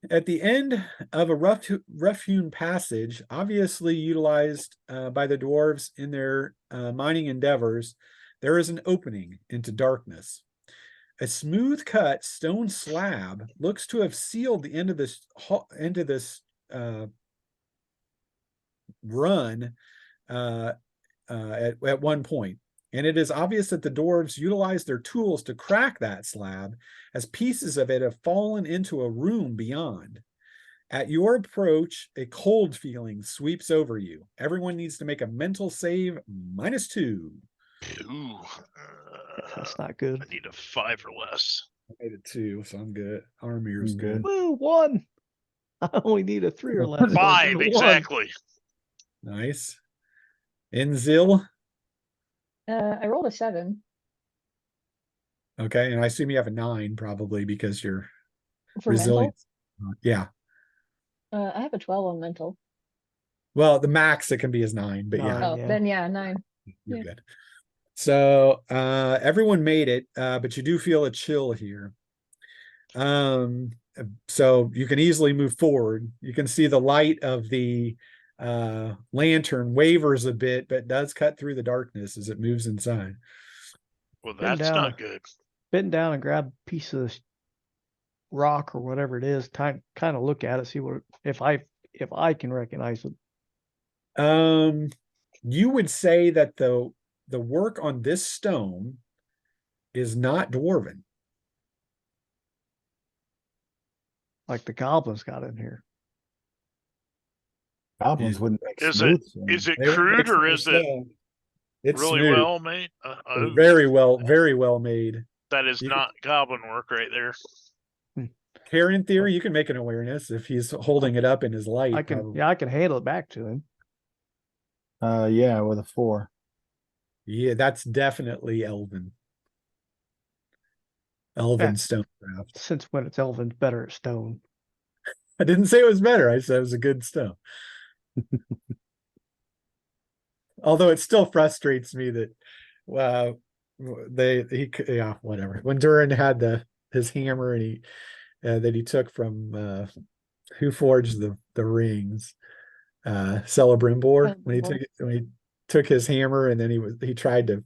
At the end of a rough-hewn passage, obviously utilized by the dwarves in their mining endeavors, there is an opening into darkness. A smooth-cut stone slab looks to have sealed the end of this run at one point. and it is obvious that the dwarves utilized their tools to crack that slab, as pieces of it have fallen into a room beyond. At your approach, a cold feeling sweeps over you. Everyone needs to make a mental save -2. Ooh, That's not good. I need a 5 or less. I made it 2, so I'm good. Armir's Good. good. Woo, 1. I only need a 3 or less. so I 5 got a 1. exactly. Nice. Enzil. I rolled a 7 Okay, and I assume you have a 9 probably because you're for mental. resilient. Yeah. I have a 12 on mental. Well, the max it can be is 9, but yeah, 9, Oh, yeah. then yeah, 9. you're yeah. good. So everyone made it, but you do feel a chill here. So you can easily move forward. You can see the light of the lantern wavers a bit, but does cut through the darkness as it moves inside. Well, Bend that's down not a- good. Bend down and grab a piece of this rock or whatever it is. Kind of look at it, see what if I can recognize it. You would say that the work on this stone is not dwarven. Like the goblins got in here. Goblins Yeah. wouldn't make Is smooth. Is it They would crude make or some is it stone. It's really smooth. well made? Oh, Very well made. that is you not goblin work right there. Karen, in theory, you can make an awareness if he's holding it up in his light. I can probably. I can handle it back to him. Yeah, with a 4. Yeah, that's definitely Elven. Elven Yeah. stonecraft. Since when it's elven's better at stone. I didn't say it was better. I said it was a good stone. Although it still frustrates me that whatever. When Durin had his hammer and he that he took from who forged the rings, Celebrimbor, when he took his hammer and then he tried to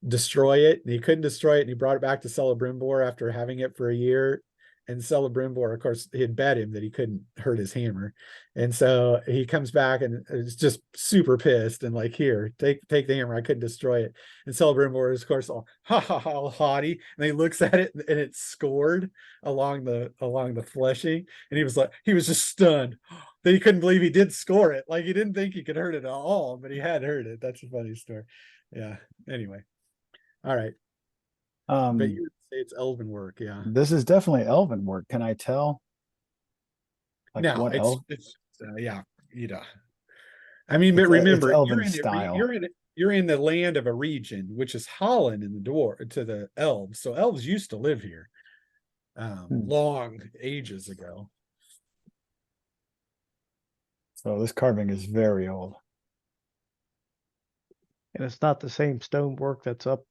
destroy it and he couldn't destroy it and he brought it back to Celebrimbor after having it for a year. And Celebrimbor, of course, he had bet him that he couldn't hurt his hammer. And so he comes back and is just super pissed and like, here, take the hammer. I couldn't destroy it. And Celebrimbor is, of course, all all haughty. And he looks at it and it's scored along the fleshing. And he was just stunned that he couldn't believe he did score it. Like he didn't think he could hurt it at all, but he had hurt it. That's a funny story. Yeah. Anyway. All right. But you would say it's Elven work, yeah. This is definitely Elven work. Can I tell? Like No, what it's yeah, you know. I mean, but It's remember, Elven style. you're in the land of Eregion, which is Holland in the elves. So elves used to live here long ages ago. So this carving is very old. And it's not the same stonework that's up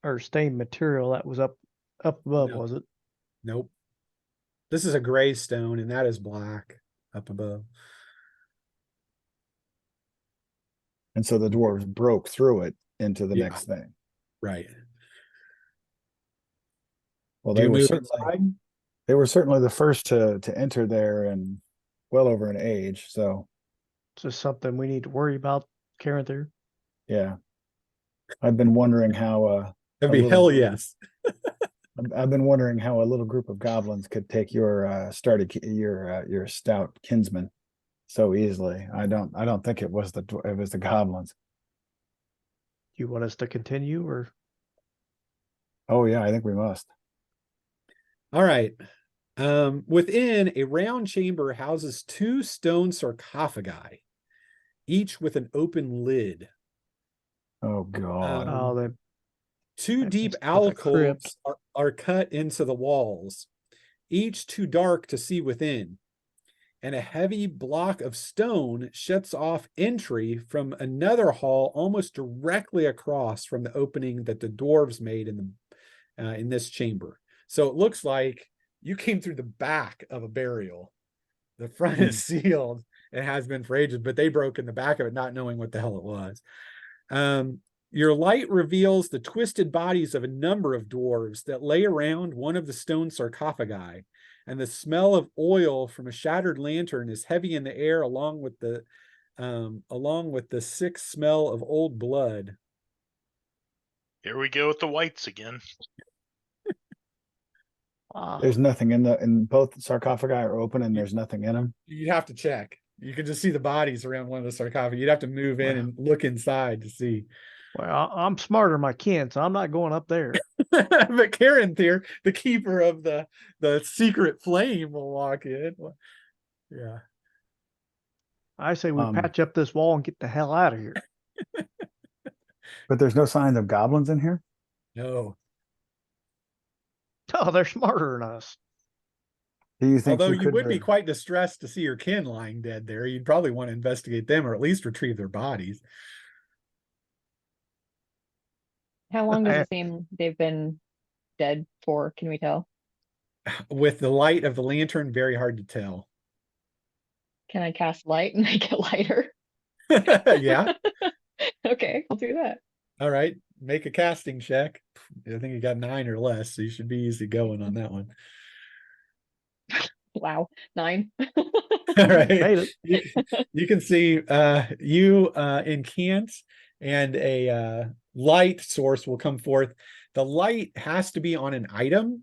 or same material that was up above, No. was it? Nope. This is a gray stone, and that is black up above. And so the dwarves broke through it into the Yeah. next thing. Right. Well, Do they you were move certainly inside? they were certainly the first to enter there and well over an age. So It's just something we need to worry about, Karen there. yeah. I've been wondering how That'd be little hell group- yes. I've been wondering how a little group of goblins could take your your stout kinsman so easily. I don't think it was the goblins. You want us to continue or Oh yeah, I think we must. All right. Within, a round chamber houses 2 stone sarcophagi, each with an open lid. Oh god. oh they 2 That's deep just a crypt. alcoves are cut into the walls, each too dark to see within. And a heavy block of stone shuts off entry from another hall almost directly across from the opening that the dwarves made in this chamber. So it looks like you came through the back of a burial. The front is sealed. It has been for ages, but they broke in the back of it, not knowing what the hell it was. Your light reveals the twisted bodies of a number of dwarves that lay around one of the stone sarcophagi, and the smell of oil from a shattered lantern is heavy in the air, along with the sick smell of old blood. Here we go with the wights again. There's nothing in both sarcophagi are open and there's nothing in them. You'd have to check. You can just see the bodies around one of the sarcophagi. You'd have to move in Wow. and look inside to see. Well, I'm smarter than my kin, so I'm not going up there. But Karen here, the keeper of the secret flame, will walk in. Yeah. I say we Um, patch up this wall and get the hell out of here. But there's no sign of goblins in here. No. Oh, they're smarter than us. Do you think Although you you could would be quite distressed to see your kin lying dead there. You'd probably want to investigate them or at least retrieve their bodies. How long does I- it seem they've been dead for? Can we tell? With the light of the lantern, very hard to tell. Can I cast light and make it lighter? Yeah. Okay, I'll do that. All right. Make a casting check. I think you got 9 or less, so you should be easy going on that one. Wow, 9. All right. Made it. You can see you incant and a light source will come forth. The light has to be on an item.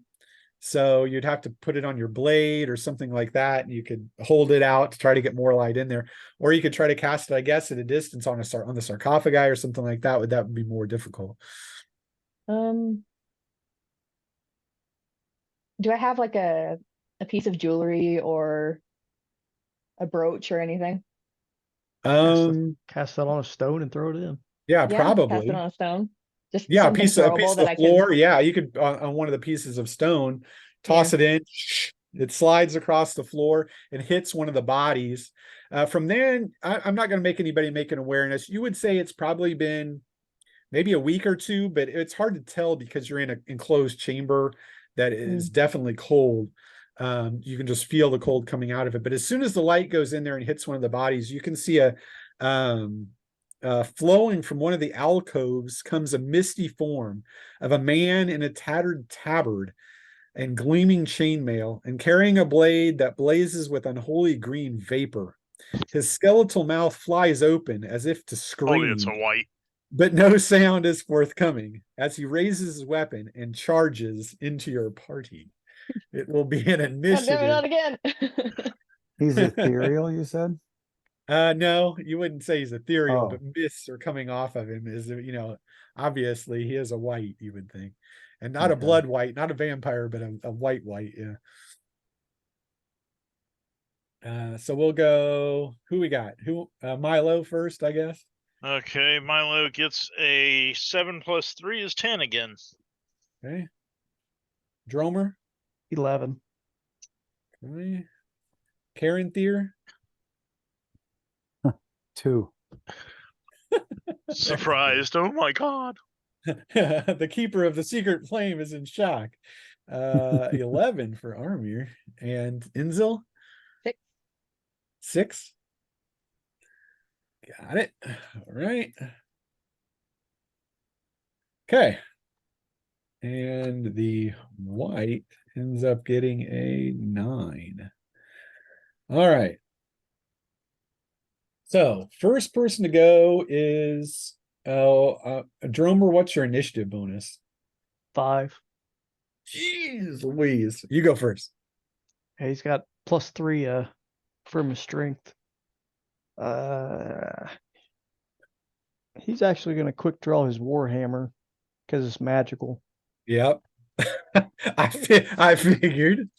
So you'd have to put it on your blade or something like that. And you could hold it out to try to get more light in there. Or you could try to cast it, I guess, at a distance on the sarcophagi or something like that. That would be more difficult. Do I have like a piece of jewelry or a brooch or anything? Cast that on a stone and throw it in. Yeah, Yeah, probably. cast it on a stone. Just Yeah, a something piece of throwable that the I floor. can. Yeah, you could on one of the pieces of stone, toss it in. It slides across the floor and hits one of the bodies. From then, I'm not going to make anybody make an awareness. You would say it's probably been maybe a week or two, but it's hard to tell because you're in an enclosed chamber that is definitely cold. You can just feel the cold coming out of it. But as soon as the light goes in there and hits one of the bodies, you can see flowing from one of the alcoves comes a misty form of a man in a tattered tabard and gleaming chainmail and carrying a blade that blazes with unholy green vapor. His skeletal mouth flies open as if to Holy, it's scream, a wight. but no sound is forthcoming as he raises his weapon and charges into your party. It will be an God damn it, initiative. not again. He's ethereal, you said? No, you wouldn't say he's ethereal, Oh. but mists are coming off of him. Obviously he is a wight, you would think, and not a Okay. blood wight, not a vampire, but a white wight. Yeah. So we'll go. Who we got? Milo first, I guess. Okay, Milo gets a 7 + 3 is 10 again. Okay. Dromer. 11. Okay. Karen Thier. 2. Surprised. Oh my god. The keeper of the secret flame is in shock. 11 for Armir. And Inzil? 6. 6. Got it. All right. Okay. And the white ends up getting a 9. All right. So first person to go is Dromer. What's your initiative bonus? 5. Jeez Louise. You go first. Yeah, he's got +3 from his strength. He's actually going to quick draw his warhammer because it's magical. Yep. I figured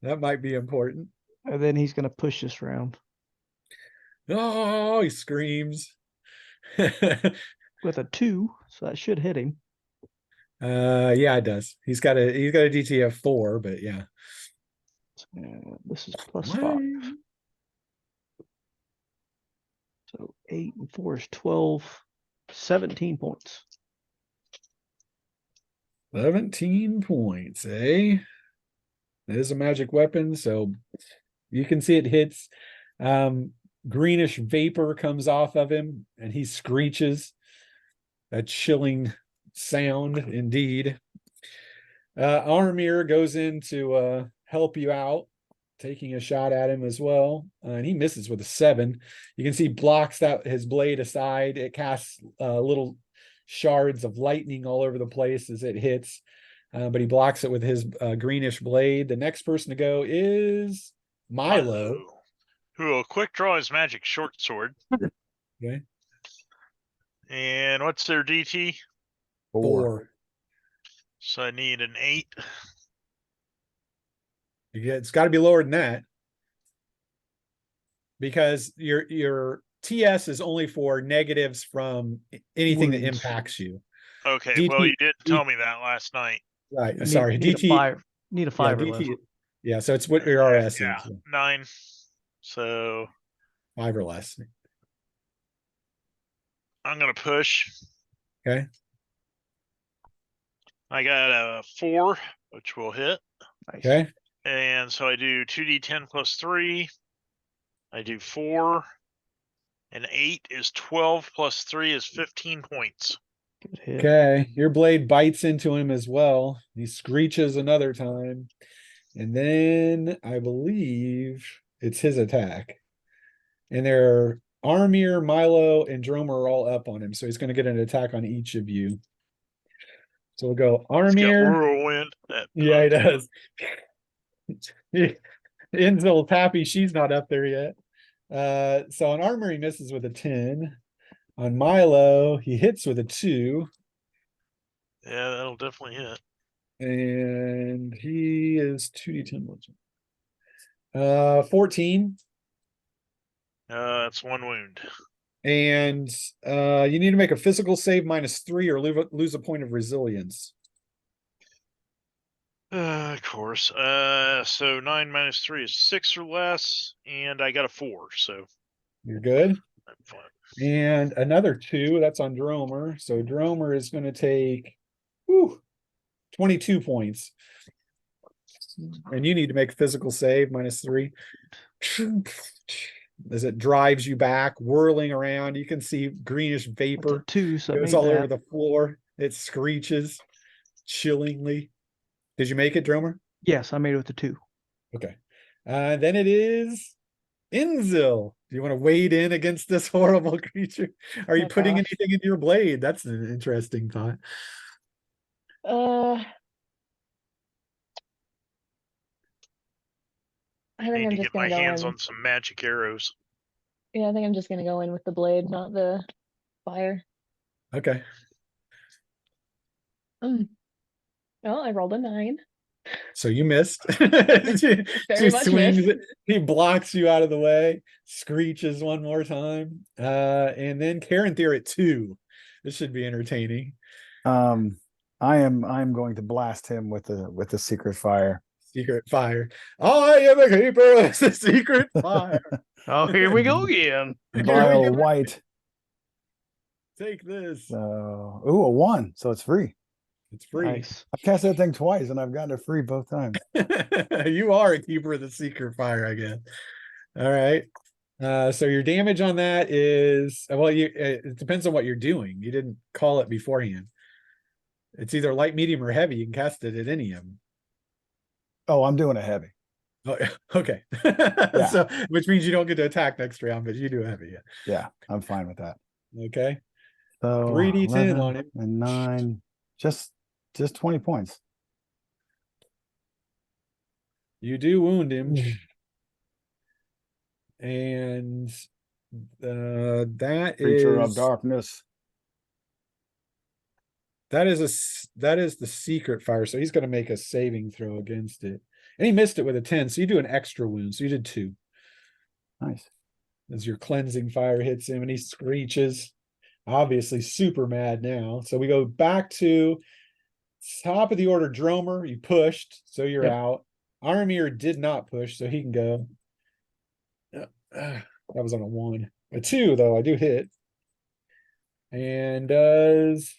that might be important. And then he's going to push this round Oh, he screams. with a 2, so that should hit him. Yeah, it does. He's got a DT of 4, but yeah. This is +5. So 8 and 4 is 12, 17 points. 17 points, eh? It is a magic weapon, so you can see it hits. Greenish vapor comes off of him, and he screeches. A chilling sound indeed. Armir goes in to help you out, taking a shot at him as well, and he misses with a 7. You can see blocks that his blade aside. It casts little shards of lightning all over the place as it hits. But he blocks it with his greenish blade. The next person to go is Milo. Who will quick draw his magic short sword. Okay. And what's their DT? 4. So I need an 8. It's got to be lower than that. Because your TS is only for negatives from anything that Wounds. impacts you. Okay, DT well you didn't tell me that last night. Right. You Sorry. need DT. need a 5 or yeah, less. DT. Yeah. So it's what your RS Yeah, is. 9. So 5 or less. I'm gonna push. Okay. I got a 4, which will hit. Nice. Okay. And so I do 2d10 plus 3. I do 4. And 8 is 12 plus 3 is 15 points. Good hit. Okay. Your blade bites into him as well. He screeches another time. And then I believe it's his attack. And they're Armir, Milo, and Dromer are all up on him. So he's going to get an attack on each of you. So we'll go He's got Armir. whirlwind. Yeah, he does. Inzel's happy she's not up there yet. So on Armor, he misses with a 10. On Milo, he hits with a 2. Yeah, that'll definitely hit. And he is 2d10. 14. That's 1 wound. And you need to make a physical save -3 or lose a point of resilience. Of course. So 9 minus 3 is 6 or less, and I got a 4, so You're good. I'm fine. And another 2, that's on Dromer. So Dromer is going to take 22 points. And you need to make a physical save -3. As it drives you back, whirling around. You can see greenish That's a vapor 2, so I goes made all over that. the floor. It screeches chillingly. Did you make it, Dromer? Yes, I made it with the 2. Okay. Then it is Inzil. Do you want to wade in against this horrible creature? Are you Oh, putting gosh. anything in your blade? That's an interesting thought. I think Need I'm to just get my gonna go hands in. on some magic arrows. Yeah, I think I'm just gonna go in with the blade, not the fire. Okay. Well, I rolled a 9. So you missed. Very She much swings missed. it. He blocks you out of the way, screeches one more time. And then Karen Thier at 2. This should be entertaining. I'm going to blast him with the secret fire. Secret fire. I am a keeper of the secret fire. Oh, here we go again. Vile white. Take this. Ooh, a 1, so it's free. It's free. Nice. I've cast that thing twice and I've gotten it free both times. You are a keeper of the secret fire, I guess. All right. So your damage on that is it depends on what you're doing. You didn't call it beforehand. It's either light, medium, or heavy. You can cast it at any of them. Oh, I'm doing a heavy. Oh, okay. So which means you don't get to attack next round, but you do heavy. Yeah, I'm fine with that. Okay. So 3d10 on 11 it. and 9, just 20 points. You do wound him. And that Creature of is darkness. that is the secret fire. So he's going to make a saving throw against it. And he missed it with a 10. So you do an extra wound. So you did 2. Nice. As your cleansing fire hits him and he screeches. Obviously super mad now. So we go back to top of the order. Dromer, you pushed, so you're Yep. out. Armir did not push, so he can go. That was on a 1. A 2, though, I do hit. And does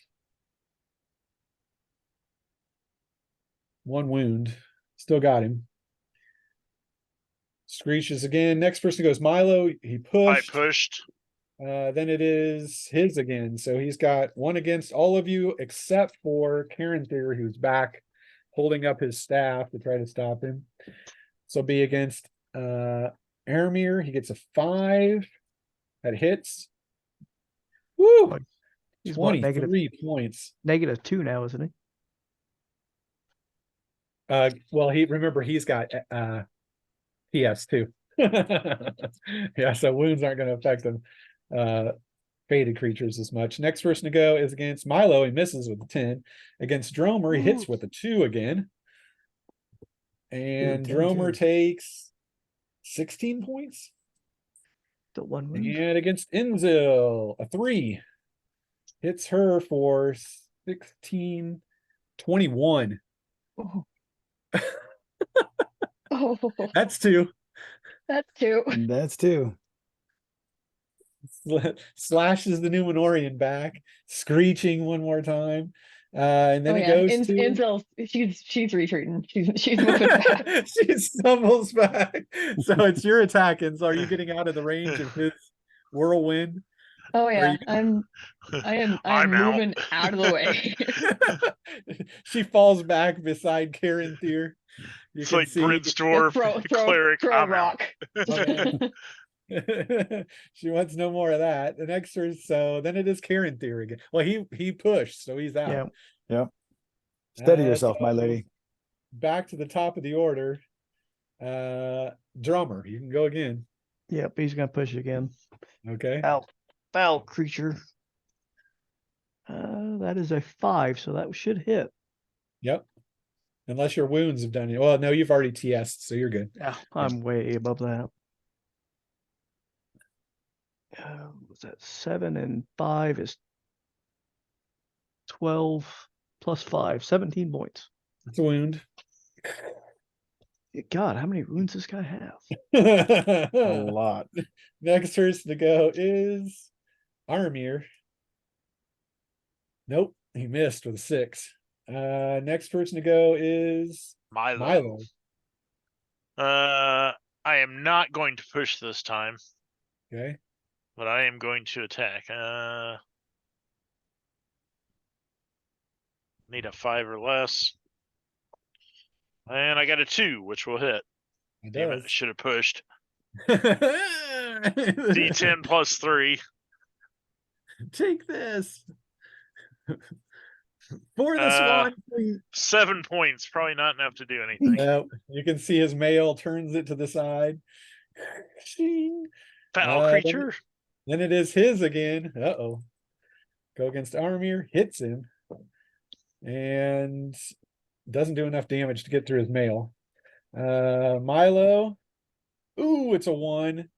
1 wound. Still got him. Screeches again. Next person goes Milo. He pushed. I pushed. Then it is his again. So he's got 1 against all of you except for Karen Thier, who's back holding up his staff to try to stop him. So be against Aramir. He gets a 5. That hits. Woo! He's what, negative 23 points. -2 now, isn't he? Well, he's got PS too. Yeah, so wounds aren't going to affect him. Faded creatures as much. Next person to go is against Milo. He misses with a 10. Against Dromer, he hits with a 2 again. And 10 Dromer too. takes 16 points. The one wound. And against Inzil, a 3. Hits her for 16, 21. Oh. Oh, That's 2. that's 2. That's 2. Slashes the Numenorian back, screeching one more time. And then Oh it yeah, goes to Inzel, she's retreating. She's moving back. she stumbles back. So it's your attack, Inzel. Are you getting out of the range of his whirlwind? Oh Or yeah, you- I'm I'm out. moving out of the way. She falls back beside Karen Thier. You It's can like see Brent's dwarf cleric. throw a I'm out. rock. she wants no more of that. The next is so then it is Karen Thier again. Well, he pushed, so he's out. Yeah. Steady yourself, my So lady. back to the top of the order. Drummer, you can go again. Yep, he's gonna push again. Okay. Foul creature. That is a 5, so that should hit. Yep. Unless your wounds have done it. Well, no, you've already TS'd, so you're good. Yeah, I'm way above that. Was that 7 and 5 is 12 plus 5, 17 points. It's a wound. God, how many wounds does this guy have? A lot. Next person to go is Armir. Nope, he missed with a 6. Next person to go is Milo. I am not going to push this time, Okay. but I am going to attack. Need a 5 or less. And I got a 2, which will hit. It Damn it, I does. should have pushed. D10 plus 3. Take this. For the Uh, Swan Fleet. 7 points, probably not enough to do anything. No, you can see his mail turns it to the side. Shing. Foul Then- creature. Then it is his again. Uh-oh. Go against Armir, hits him. And doesn't do enough damage to get through his mail. Milo. Ooh, it's a 1.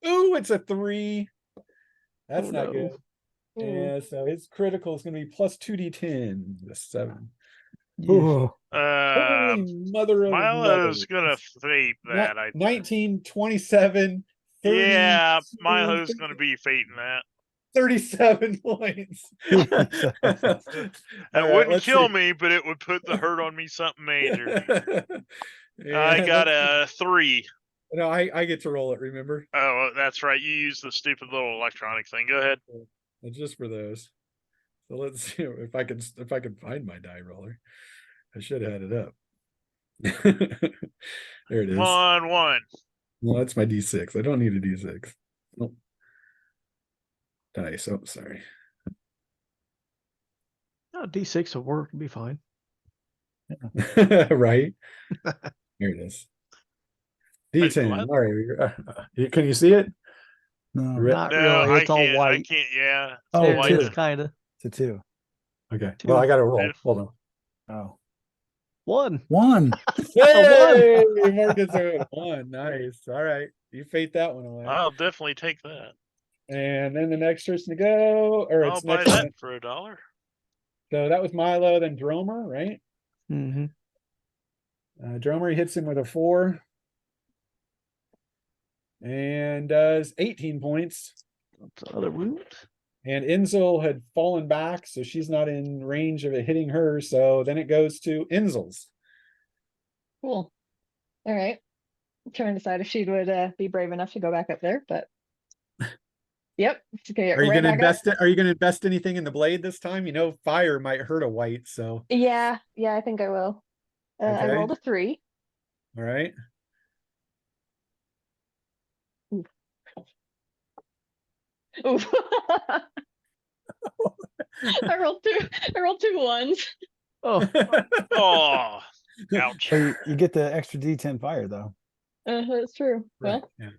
Ooh, it's a 3. That's Oh, not no. good. Yeah, so his critical is going to be plus 2d10. The 7. Yeah. Ooh, Holy mother of Milo's mother. gonna fate that. I 19, 27, 30, Yeah, Milo's gonna be fating that. 37 points. That wouldn't kill me, but it would put the hurt on me something major. I got a 3. No, I get to roll it, remember? Oh, that's right. You use the stupid little electronic thing. Go ahead. It's just for those. So let's see if I can find my die roller. I should have had it up. There it is. Come on, 1. Well, that's my D6. I don't need a D6. Nope. Dice. Oh, sorry. No, D6 will work. It'll be fine. Right. Here it is. D10. what? All right. Can you see it? no, Not No, really. I It's all can't. I white. can't. Yeah. Oh, There white. it is, kind of. it's a 2. Okay. Two. Well, I got to roll. Yeah. Hold on. Oh, 1. 1. Hey, Marcus are 1. Nice. All right. You fate that one away. I'll definitely take that. And then the next person to go, or I'll it's buy next. that for $1. So that was Milo, then Dromer, right? Mm-hmm. Dromer, he hits him with a 4. And does 18 points. That's another wound. And Inzel had fallen back, so she's not in range of it hitting her. So then it goes to Inzel's. Cool. All right. I'm trying to decide if she would be brave enough to go back up there, but yep. Okay, Are you right going to back up. invest it? Are you going to invest anything in the blade this time? You know, fire might hurt a wight. So, Yeah, I think I will. I Okay. rolled a 3. all right. Oof. I rolled two ones. Oh, Oh, ouch. So you get the extra D10 fire though. That's true. Right, Well, yeah.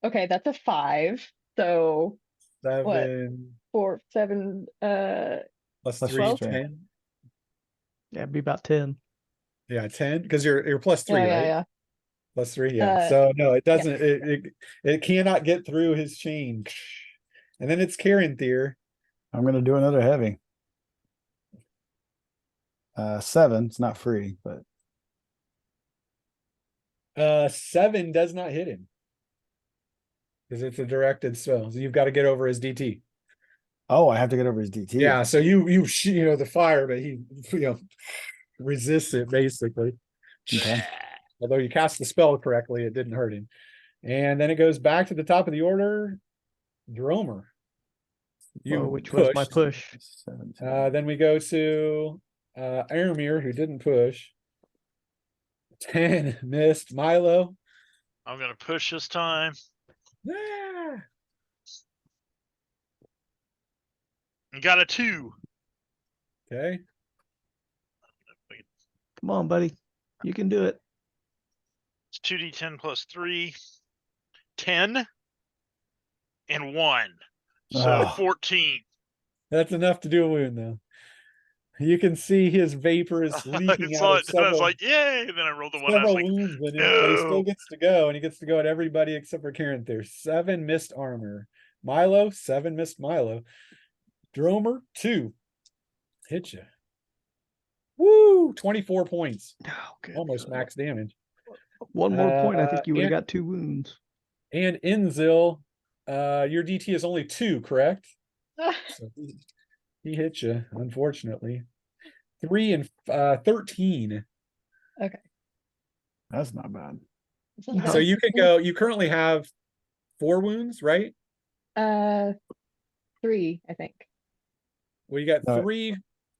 okay, that's a 5. So 7 4, 7, plus Plus 3, your 10. strength. yeah, it'd be about 10. Yeah, 10, because you're plus 3, yeah, right? yeah. Plus 3, yeah. Uh, So no, it doesn't. It cannot get through his chain. And then it's Carinthir. I'm gonna do another heavy. 7. It's not free, but 7 does not hit him because it's a directed spell. So you've got to get over his DT. oh, I have to get over his DT. Yeah. So you know the fire, but he resists it basically. Okay. Although you cast the spell correctly, it didn't hurt him. And then it goes back to the top of the order. Dromer. You which was my pushed. push. 17. Then we go to Aramir, who didn't push. 10 missed. Milo. I'm gonna push this time. Ah. Got a 2. Okay. Come on, buddy. You can do it. It's 2d10 plus 3. 10 and 1. So Oh. 14. That's enough to do a wound, though. You can see his vapors I leaking saw out of it and I was several, like, yay! And then I rolled the 1. I was several like, wounds in him, but he still no. gets to go, and he gets to go at everybody except for Carinthir. 7 missed armor. Milo, 7 missed Milo. Dromer, 2. Hit you. Woo! 24 points. Oh, good Almost God. max damage. One more point. I think you would have and- got 2 wounds. And Inzil, your DT is only 2, correct? So he hit you, unfortunately. 3 and 13. That's not bad. No. So you can go, you currently have 4 wounds, right? 3, I think. Well, you got No, 3.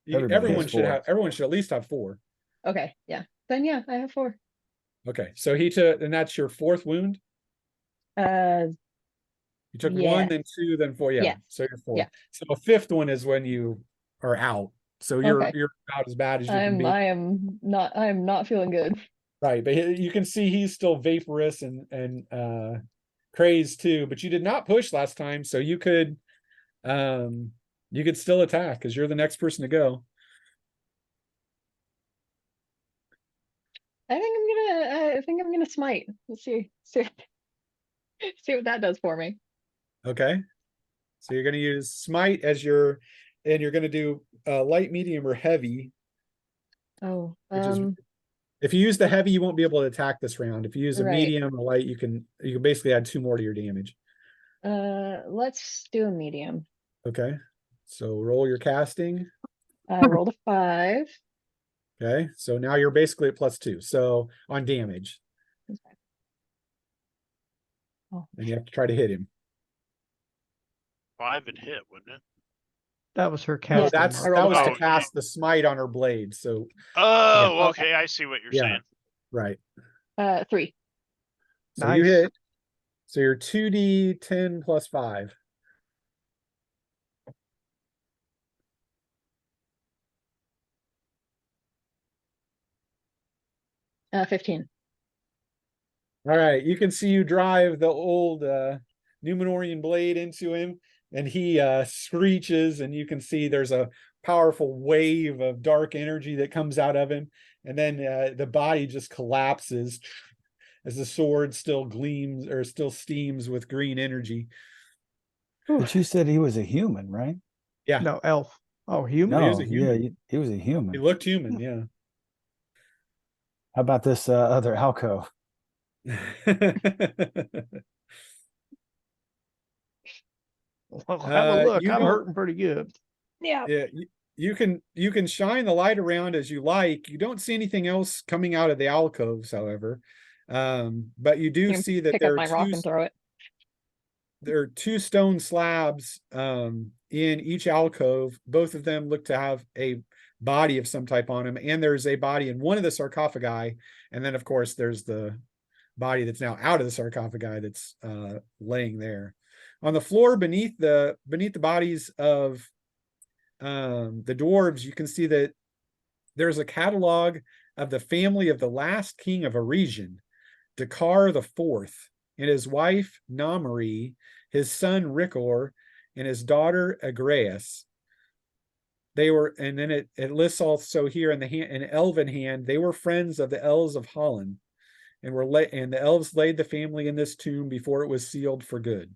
everybody Everyone has should 4. have, everyone should at least have 4. Okay, yeah. Then yeah, I have 4. Okay, so he took, and that's your 4th wound. You took Yeah. 1, then 2, then 4. Yeah, Yes. so you're 4. Yeah. So a 5th one is when you are out. So you're Okay. you're about as bad as you can be. I am not feeling good. Right, but you can see he's still vaporous and crazed too, but you did not push last time, so you could still attack because you're the next person to go. I think I'm gonna smite. Let's see what that does for me. Okay. So you're gonna use smite as your, and you're gonna do light, medium, or heavy. Oh, Which is, if you use the heavy, you won't be able to attack this round. If you use a Right. medium or light, you can basically add 2 more to your damage. let's do a medium. Okay. So roll your casting. I rolled a 5. Okay. So now you're basically at +2. So on damage. Okay. Oh. And you have to try to hit him. 5 would hit, wouldn't it? That was her No, casting. that's mark. that was Oh, to cast the smite on her blade. So Oh, okay. okay. I see what you're Yeah. saying. right. 3. So you Nice. hit. So you're 2d10 plus 5. Uh, 15. All right, you can see you drive the old Numenorian blade into him, and he screeches, and you can see there's a powerful wave of dark energy that comes out of him, and then the body just collapses as the sword still gleams or still steams with green energy. But you said he was a human, right? Yeah, No, elf. Oh, human. he No, was a yeah, human. he was a he human. looked human. Yeah. How about this other alcove? Well, have a look. you I'm don't- hurting pretty good. Yeah. Yeah, you can shine the light around as you like. You don't see anything else coming out of the alcoves, however. But you do Can see that pick up my rock and throw it. there are 2 stone slabs in each alcove. Both of them look to have a body of some type on them, and there's a body in one of the sarcophagi, and then of course there's the body that's now out of the sarcophagi that's laying there. On the floor beneath the bodies of the dwarves, you can see that there's a catalog of the family of the last king of Eregion, Dakar the Fourth, and his wife Namari, his son Ricor, and his daughter Agreus. They were, and then it lists also here in the hand, in Elven hand, they were friends of the elves of Holland, and and the elves laid the family in this tomb before it was sealed for good.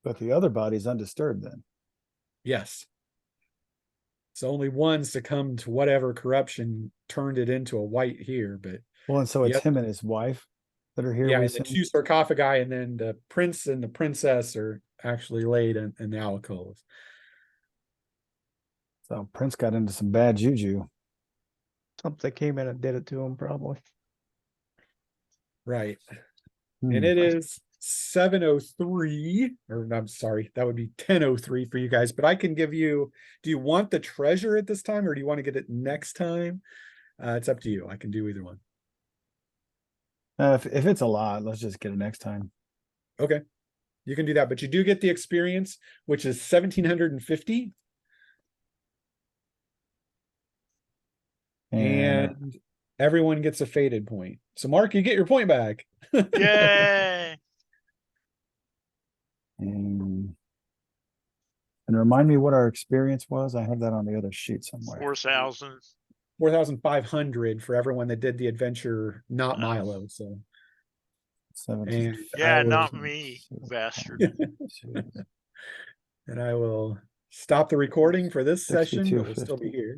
But the other body's undisturbed then. Yes. So only one succumbed to whatever corruption turned it into a wight here, but Well, and so the it's other- him and his wife that are here. yeah, we and the assume? two sarcophagi, and then the prince and the princess are actually laid in the alcoves. So Prince got into some bad juju. Something came in and did it to him, probably. Right. Hmm. And it is 7:03, or I'm sorry, that would be 10:03 for you guys, but I can give you, do you want the treasure at this time or do you want to get it next time? It's up to you. I can do either one. If it's a lot, let's just get it next time. Okay. You can do that, but you do get the experience, which is 1,750. And everyone gets a faded point. So Mark, you get your point back. Yay! And remind me what our experience was. I have that on the other sheet somewhere. 4,000. 4,500 for everyone that did the adventure, not Milo. So 17. and Yeah, I will, not me, bastard. and I will stop the recording for this session, but we'll still 62.50. be here.